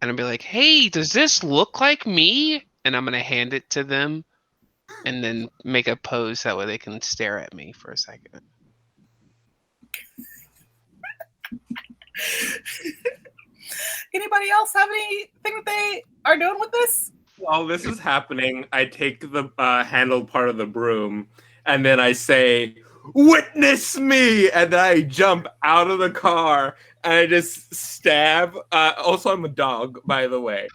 and I'll be like, "Hey, does this look like me?" And I'm gonna hand it to them, and then make a pose that way they can stare at me for a second. Anybody else have anything that they are doing with this? While this is happening, I take the handle part of the broom, and then I say, witness me, and I jump out of the car and I just stab. Also, I'm a dog, by the way,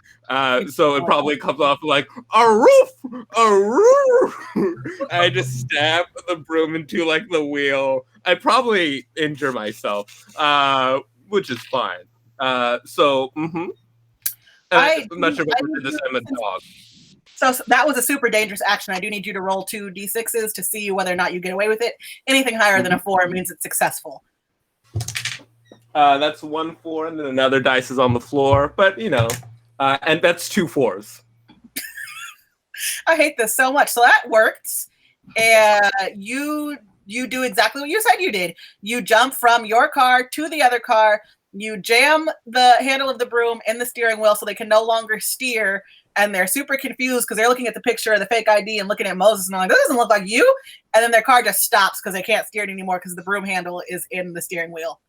so it probably comes off like a roof, a roof. I just stab the broom into like the wheel. I probably injure myself, which is fine. I'm not sure what we're this. I'm a dog. So that was a super dangerous action. I do need you to roll 2 d6s to see whether or not you get away with it. Anything higher than a 4 means it's successful. That's 1 4, and then another dice is on the floor. But and that's 2 4s. I hate this so much. So that works, and you do exactly what you said you did. You jump from your car to the other car. You jam the handle of the broom in the steering wheel so they can no longer steer. And they're super confused because they're looking at the picture of the fake ID and looking at Moses and they're like, "This doesn't look like you." And then their car just stops because they can't steer it anymore because the broom handle is in the steering wheel.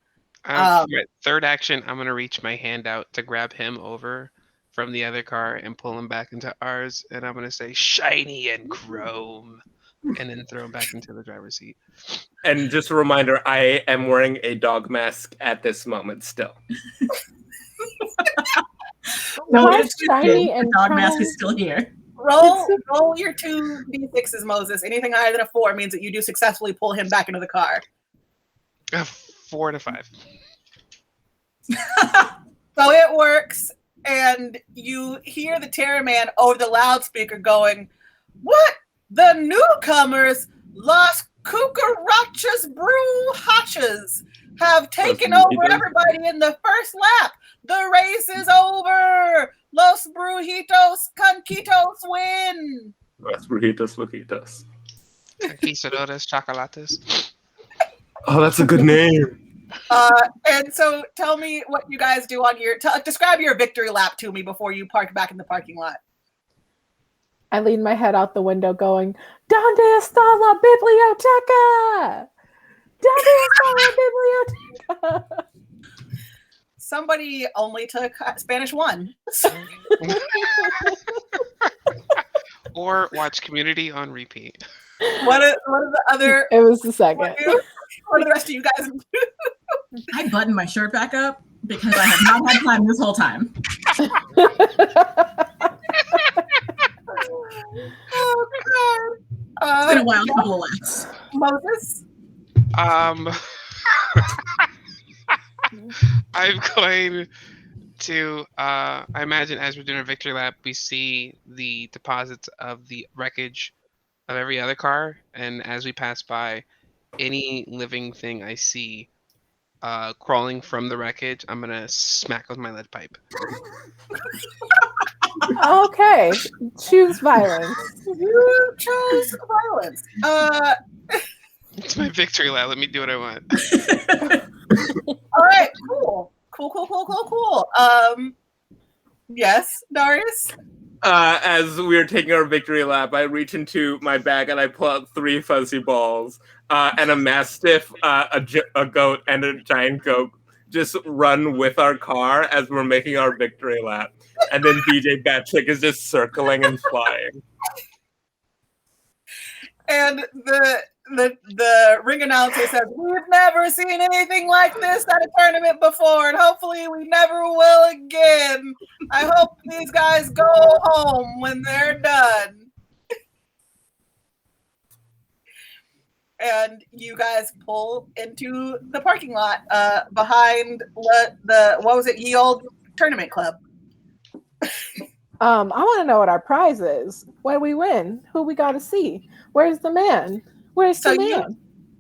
Third action, I'm going to reach my hand out to grab him over from the other car and pull him back into ours. And I'm going to say, "Shiny and chrome." And then throw him back into the driver's seat. And just a reminder, I am wearing a dog mask at this moment still. No, it's shiny and dog mask is still here. Roll your 2 d6s, Moses. Anything higher than a 4 means that you do successfully pull him back into the car. 4 to 5. So it works, and you hear the Terror Man over the loudspeaker going, "What? The newcomers, Las Cucarachas Brujachas, have taken over everybody in the first lap. The race is over. Los Brujitos Conquitos win." Los Brujitos Loquitos. Conquistadores Chocolates. Oh, that's a good name. And so tell me what you guys do on your... describe your victory lap to me before you park back in the parking lot. I lean my head out the window going, "Donde está la biblioteca? Donde está la biblioteca?" Somebody only took Spanish 1. Or watch Community on repeat. What are the other... It was the second. What do the rest of you guys do? I buttoned my shirt back up because I have not had time this whole time. Oh, God. It's been a wild couple of laps. Moses? I'm going to, I imagine as we're doing a victory lap, we see the deposits of the wreckage of every other car. And as we pass by, any living thing I see crawling from the wreckage, I'm going to smack with my lead pipe. Okay. Choose violence. You chose violence. It's my victory lap. Let me do what I want. All right, cool. Yes, Darius? As we are taking our victory lap, I reach into my bag and I pull out 3 fuzzy balls and a mastiff, a goat, and a giant goat just run with our car as we're making our victory lap. And then BJ Batchick is just circling and flying. And the ring announcer says, "We've never seen anything like this at a tournament before, and hopefully we never will again. I hope these guys go home when they're done." And you guys pull into the parking lot behind what was it, Ye Olde Tournament Club. I want to know what our prize is. What do we win? Who we got to see? Where's the man? Where's the man?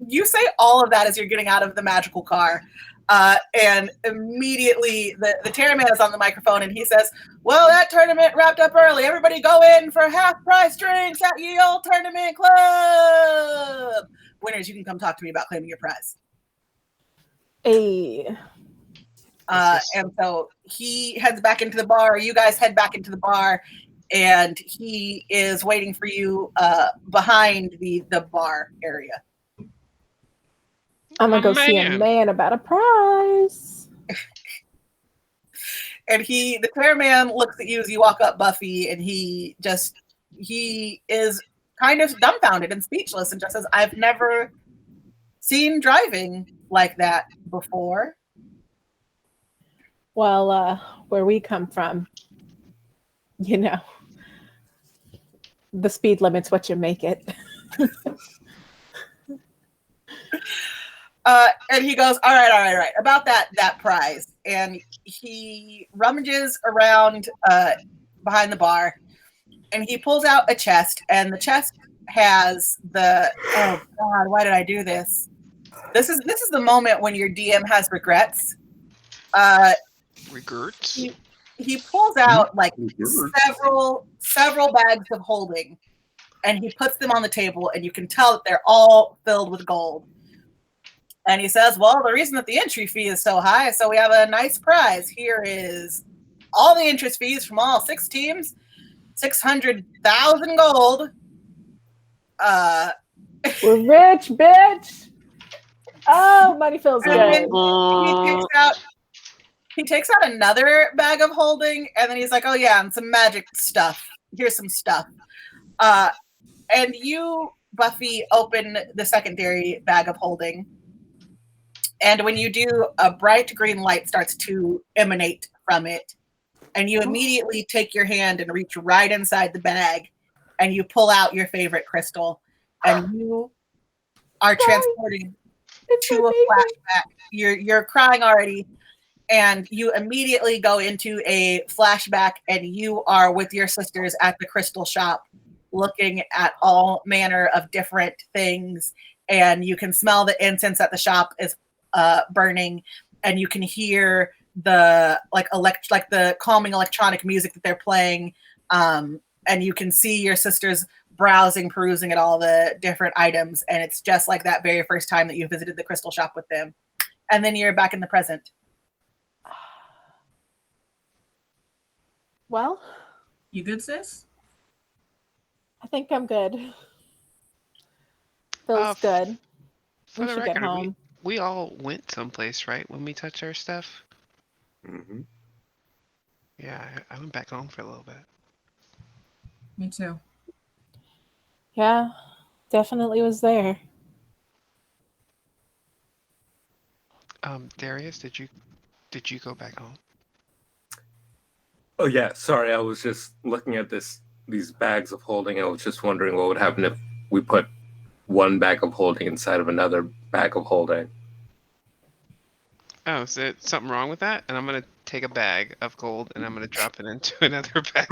You say all of that as you're getting out of the magical car. And immediately the Terror Man is on the microphone and he says, "Well, that tournament wrapped up early. Everybody go in for half price drinks at Ye Olde Tournament Club. Winners, you can come talk to me about claiming your prize." Hey. And so he heads back into the bar. You guys head back into the bar, and he is waiting for you behind the bar area. I'm going to go see a man about a prize. And the Terror Man looks at you as you walk up, Buffy, and he is kind of dumbfounded and speechless and just says, "I've never seen driving like that before. Well, where we come from, you know, the speed limit's what you make it. And he goes, all right, about that prize. And he rummages around behind the bar, and he pulls out a chest, and the chest has the, oh God, why did I do this? This is the moment when your DM has regrets. Regrets? He pulls out like several bags of holding, and he puts them on the table, and you can tell that they're all filled with gold. And he says, well, the reason that the entry fee is so high is so we have a nice prize. Here is all the interest fees from all 6 teams, 600,000 gold. We're rich, bitch. Oh, money feels good. He takes out another bag of holding, and then he's like, oh yeah, and some magic stuff. Here's some stuff. And you, Buffy, open the secondary bag of holding. And when you do, a bright green light starts to emanate from it. And you immediately take your hand and reach right inside the bag, and you pull out your favorite crystal. And you are transported to a flashback. You're crying already. And you immediately go into a flashback, and you are with your sisters at the crystal shop, looking at all manner of different things. And you can smell the incense at the shop is burning, and you can hear the the calming electronic music that they're playing, and you can see your sisters perusing at all the different items, and it's just like that very first time that you visited the crystal shop with them. And then you're back in the present. Well, You good, sis? I think I'm good. Feels good. For We the should get record, home. we all went someplace, right? When we touched our stuff. Mm-hmm. Yeah, I went back home for a little bit. Me too. Yeah, definitely was there. Darius, did you go back home? Oh yeah, sorry. I was just looking at these bags of holding. I was just wondering what would happen if we put one bag of holding inside of another bag of holding. Oh, is there something wrong with that? And I'm gonna take a bag of gold and I'm gonna drop it into another bag.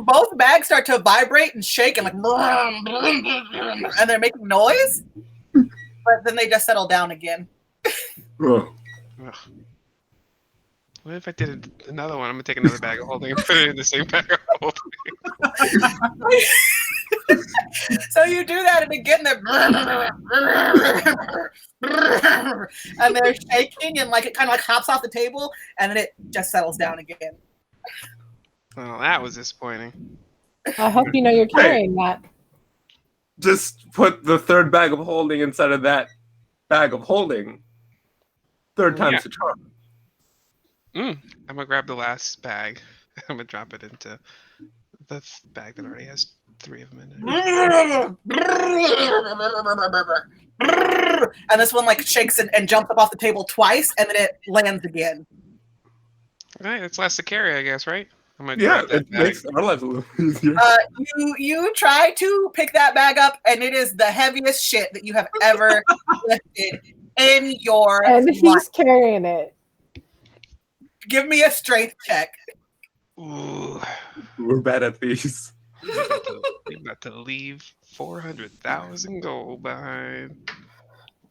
Both bags start to vibrate and shake and and they're making noise, but then they just settle down again. Oh. Ugh. What if I did another one? I'm gonna take another bag of holding and put it in the same bag of holding. So you do that, and again and they're shaking, and like it kind of like hops off the table, and then it just settles down again. Well, that was disappointing. I hope you know you're carrying that. Just put the third bag of holding inside of that bag of holding. Third time's the charm. I'm gonna grab the last bag. I'm gonna drop it into the bag that already has 3 of them in it. And this one like shakes and jumps up off the table twice, and then it lands again. All right, it's less to carry, I guess, right? I'm gonna Yeah, grab that it bag. makes our lives a little easier. You try to pick that bag up, and it is the heaviest shit that you have ever lifted in your And life. he's carrying it. Give me a strength check. Ooh. We're bad at these. We're about to leave 400,000 gold behind.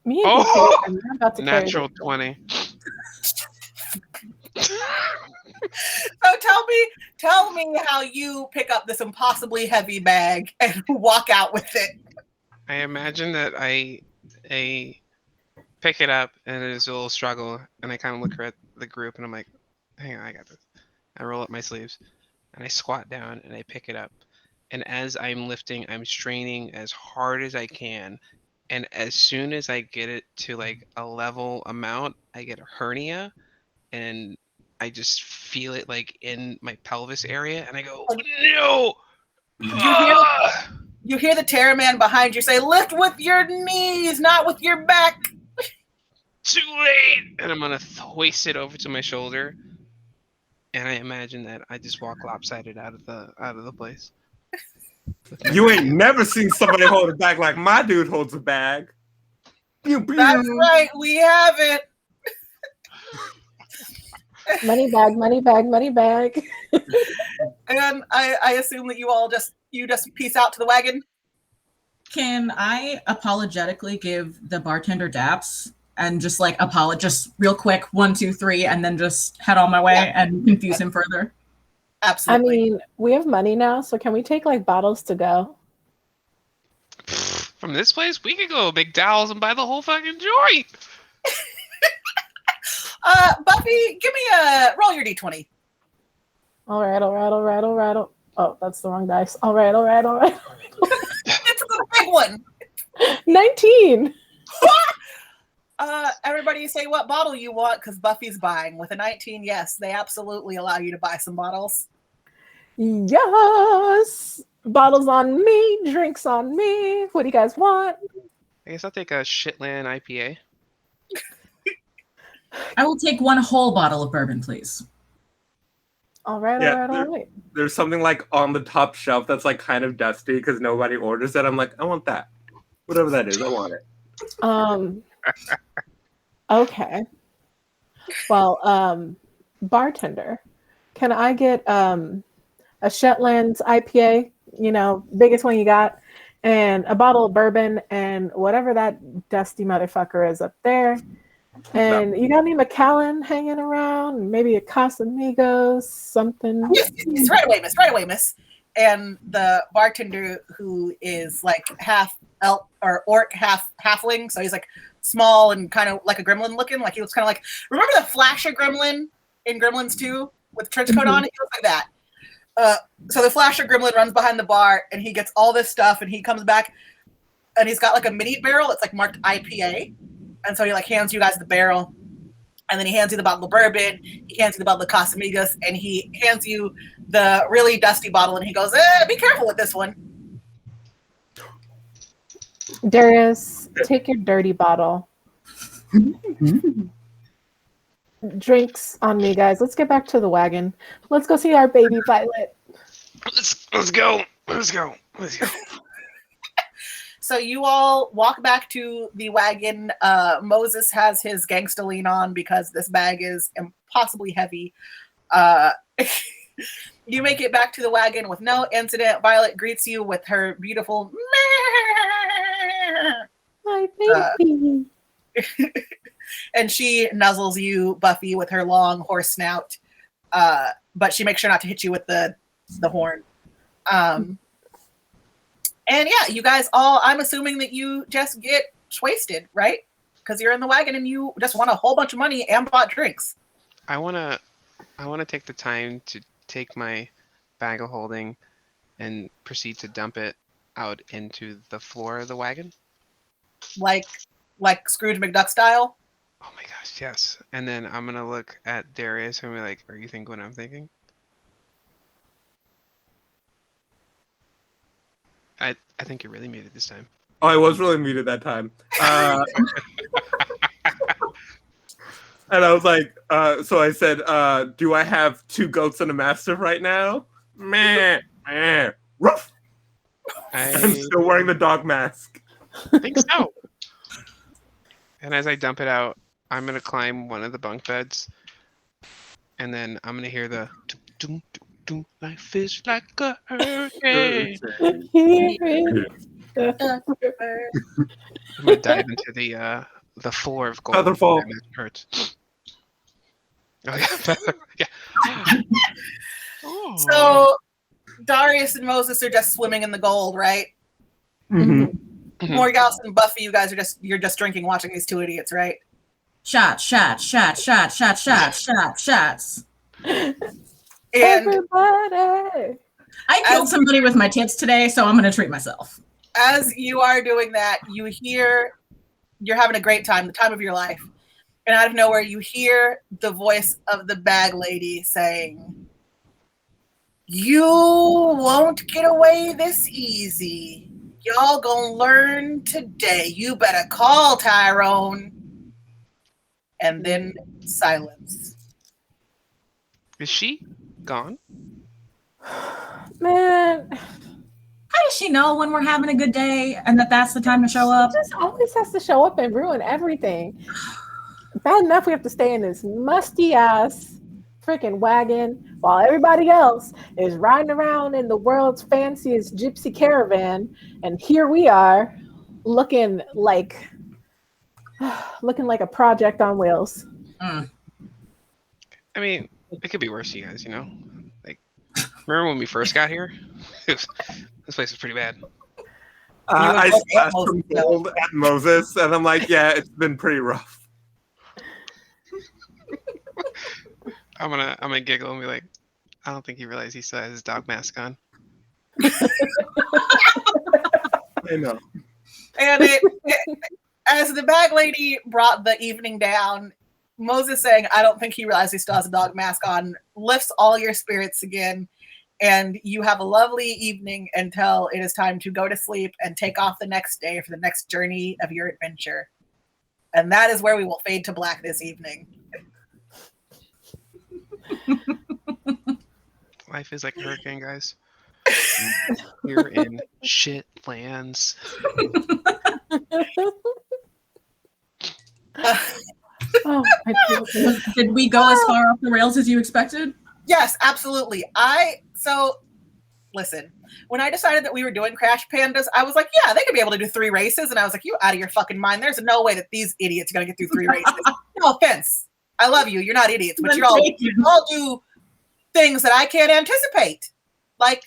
Me and Oh! I'm not about to carry Natural this. 20. So tell me how you pick up this impossibly heavy bag and walk out with it. I imagine that I pick it up and there's a little struggle, and I kind of look at the group and I'm like, hang on, I got this. I roll up my sleeves and I squat down and I pick it up. And as I'm lifting, I'm straining as hard as I can. And as soon as I get it to like a level amount, I get a hernia and I just feel it like in my pelvis area. And I go, no! You hear the Terror Man behind you say, "Lift with your knees, not with your back." Too late. And I'm gonna hoist it over to my shoulder, and I imagine that I just walk lopsided out of the place. You ain't never seen somebody hold a bag like my dude holds a bag. Pew, pew. That's right, we have it. Money bag, money bag, money bag. And I assume that you just peace out to the wagon. Can I apologetically give the bartender daps and just like just real quick, 1, 2, 3, and then just head on my way and confuse him further? Absolutely. I mean, we have money now, so can we take like bottles to go? From this place, we could go to McDowell's and buy the whole fucking joint. Buffy, give me a roll your d20. All right. Oh, that's the wrong dice. All right. It's the big one. 19. Everybody say what bottle you want because Buffy's buying. With a 19, yes, they absolutely allow you to buy some bottles. Yes. Bottles on me, drinks on me. What do you guys want? I guess I'll take a Shitland IPA. I will take 1 whole bottle of bourbon, please. All right. There's something like on the top shelf that's like kind of dusty because nobody orders it. I'm like, I want that. Whatever that is, I want it. Okay. Well, bartender, can I get a Shetland IPA, biggest one you got, and a bottle of bourbon and whatever that dusty motherfucker is up there. And you got any Macallan hanging around? Maybe a Casamigos, something. Yes, right away, miss. And the bartender, who is like half elf or orc, half halfling, so he's like small and kind of like a gremlin looking. Like he looks kind of like, remember the Flasher gremlin in Gremlins 2 with the trench coat on? He looks like that. So the Flasher gremlin runs behind the bar and he gets all this stuff and he comes back and he's got like a mini barrel. It's like marked IPA. And so he like hands you guys the barrel, and then he hands you the bottle of bourbon, he hands you the bottle of Casamigos, and he hands you the really dusty bottle, and he goes, be careful with this one. Darius, take your dirty bottle. Drinks on me, guys. Let's get back to the wagon. Let's go see our baby Violet. Let's go. So you all walk back to the wagon. Moses has his gangsta lean on because this bag is impossibly heavy. You make it back to the wagon with no incident. Violet greets you with her beautiful My baby. and she nuzzles you, Buffy, with her long horse snout. But she makes sure not to hit you with the horn. And yeah, you guys all, I'm assuming that you just get wasted, right? Because you're in the wagon and you just won a whole bunch of money and bought drinks. I wanna take the time to take my bag of holding and proceed to dump it out into the floor of the wagon. Like Scrooge McDuck style? Oh my gosh, yes. And then I'm gonna look at Darius and be like, are you thinking what I'm thinking? I think you're really muted this time. Oh, I was really muted that time. And I was like, so I said, do I have 2 goats and a mastiff right now? Meh, meh, roof. I'm still wearing the dog mask. I think so. And as I dump it out, I'm going to climb one of the bunk beds. And then I'm going to hear the doom, doom, doom, life is like a hurricane. I'm going to dive into the floor of gold. Featherfall. And it hurts. Oh, yeah. Oh. So Darius and Moses are just swimming in the gold, right? Mm-hmm. Morgause and Buffy, you guys are you're just drinking, watching these 2 idiots, right? Shots. And Everybody. I killed somebody with my tits today, so I'm going to treat myself. as you are doing that, you hear you're having a great time, the time of your life. And out of nowhere, you hear the voice of the bag lady saying, You won't get away this easy. Y'all gonna learn today. You better call Tyrone. And then silence. Is she gone? Man, How does she know when we're having a good day and that's the time to show up? she just always has to show up and ruin everything. Bad enough we have to stay in this musty ass freaking wagon while everybody else is riding around in the world's fanciest gypsy caravan, and here we are looking like a project on wheels. Mm. I mean, it could be worse, you guys. Like, remember when we first got here? This place was pretty bad. I look smashed at some Moses. gold at Moses, and I'm like, yeah, it's been pretty rough. I'm gonna giggle and be like, I don't think he realized he still has his dog mask on. I know. And as the bag lady brought the evening down, Moses saying, I don't think he realized he still has a dog mask on, lifts all your spirits again. And you have a lovely evening until it is time to go to sleep and take off the next day for the next journey of your adventure. And that is where we will fade to black this evening. Life is like a hurricane, guys. You're in shit lands. Oh, my goodness. Did we go as far off the rails as you expected? Yes, absolutely. So listen, when I decided that we were doing Crash Pandas, I was like, yeah, they could be able to do 3 races. And I was like, you out of your fucking mind. There's no way that these idiots are going to get through 3 races. No offense. I love you. You're not idiots, but you all do things that I can't anticipate, like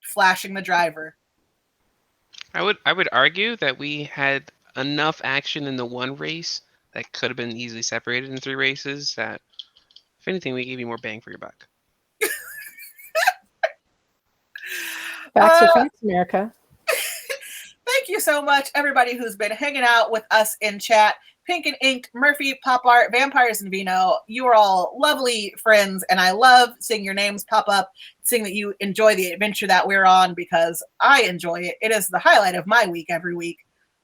flashing the driver. I would argue that we had enough action in the one race that could have been easily separated in 3 races that, if anything, we gave you more bang for your buck. Facts are facts, America. Thank you so much, everybody who's been hanging out with us in chat. Pink and Inked, Murphy, Pop Art, Vampires and Vino. You are all lovely friends, and I love seeing your names pop up, seeing that you enjoy the adventure that we're on, because I enjoy it. It is the highlight of my week every week.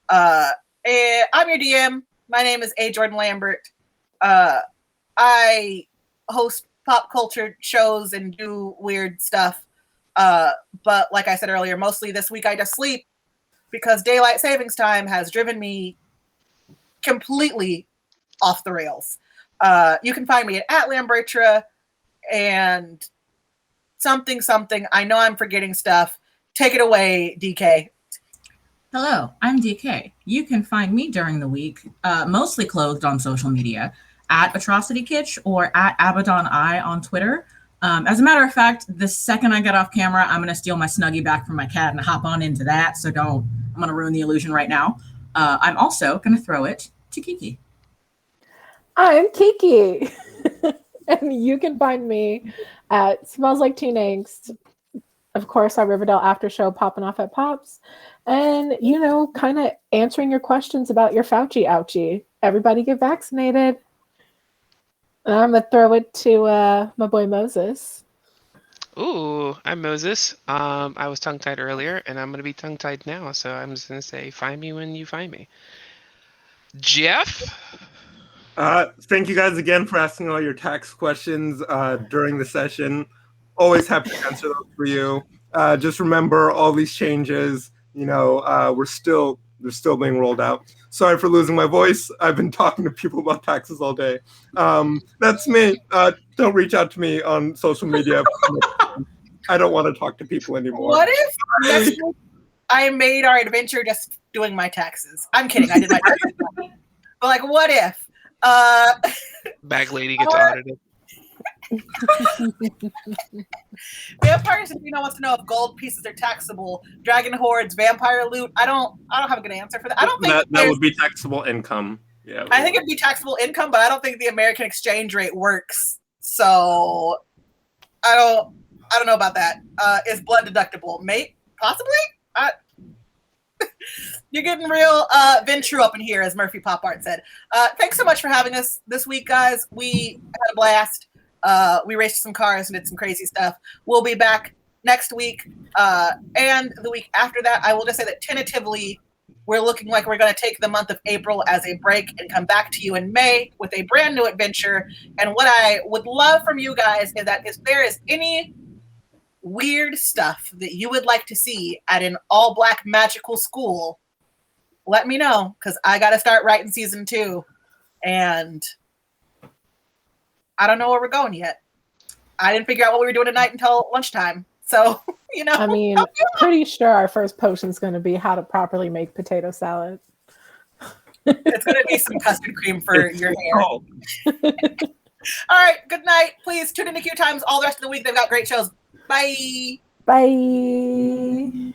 I'm your DM. My name is A. Jordan Lambert. I host pop culture shows and do weird stuff. But like I said earlier, mostly this week I just sleep because daylight savings time has driven me completely off the rails. You can find me at Lambertra and something. I know I'm forgetting stuff. Take it away, DK. Hello, I'm DK. You can find me during the week, mostly clothed on social media, at Atrocity Kitsch or at Abaddon I on Twitter. As a matter of fact, the second I get off camera, I'm going to steal my Snuggie back from my cat and hop on into that. So I'm going to ruin the illusion right now. I'm also going to throw it to Kiki. I'm Kiki. And you can find me at Smells Like Teen Angst. Of course, our Riverdale after show popping off at Pops. And, kind of answering your questions about your Fauci ouchie. Everybody get vaccinated. And I'm going to throw it to my boy Moses. Ooh, I'm Moses. I was tongue-tied earlier, and I'm going to be tongue-tied now. So I'm just going to say, find me when you find me. Jeff? Thank you guys again for asking all your tax questions during the session. Always happy to answer those for you. Just remember all these changes, they're still being rolled out. Sorry for losing my voice. I've been talking to people about taxes all day. That's me. Don't reach out to me on social media. I don't want to talk to people anymore. What if I made our adventure just doing my taxes? I'm kidding. I did my taxes. But what if? Bag lady gets audited. Vampires and Vino wants to know if gold pieces are taxable. Dragon hordes, vampire loot. I don't have a good answer for that. I don't think that would be taxable income. Yeah. I think it'd be taxable income, but I don't think the American exchange rate works. So I don't know about that. Is blood deductible? Mate, possibly. You're getting real Ventru up in here, as Murphy Pop Art said. Thanks so much for having us this week, guys. We had a blast. We raced some cars and did some crazy stuff. We'll be back next week and the week after that. I will just say that tentatively, we're looking like we're going to take the month of April as a break and come back to you in May with a brand new adventure. And what I would love from you guys is that if there is any weird stuff that you would like to see at an all-black magical school, let me know, because I got to start writing season 2. And I don't know where we're going yet. I didn't figure out what we were doing tonight until lunchtime. So, you know. I mean, pretty sure our first potion is going to be how to properly make potato salad. It's going to be some custard cream for your hair. All right. Good night. Please tune into Q Times all the rest of the week. They've got great shows. Bye. Bye.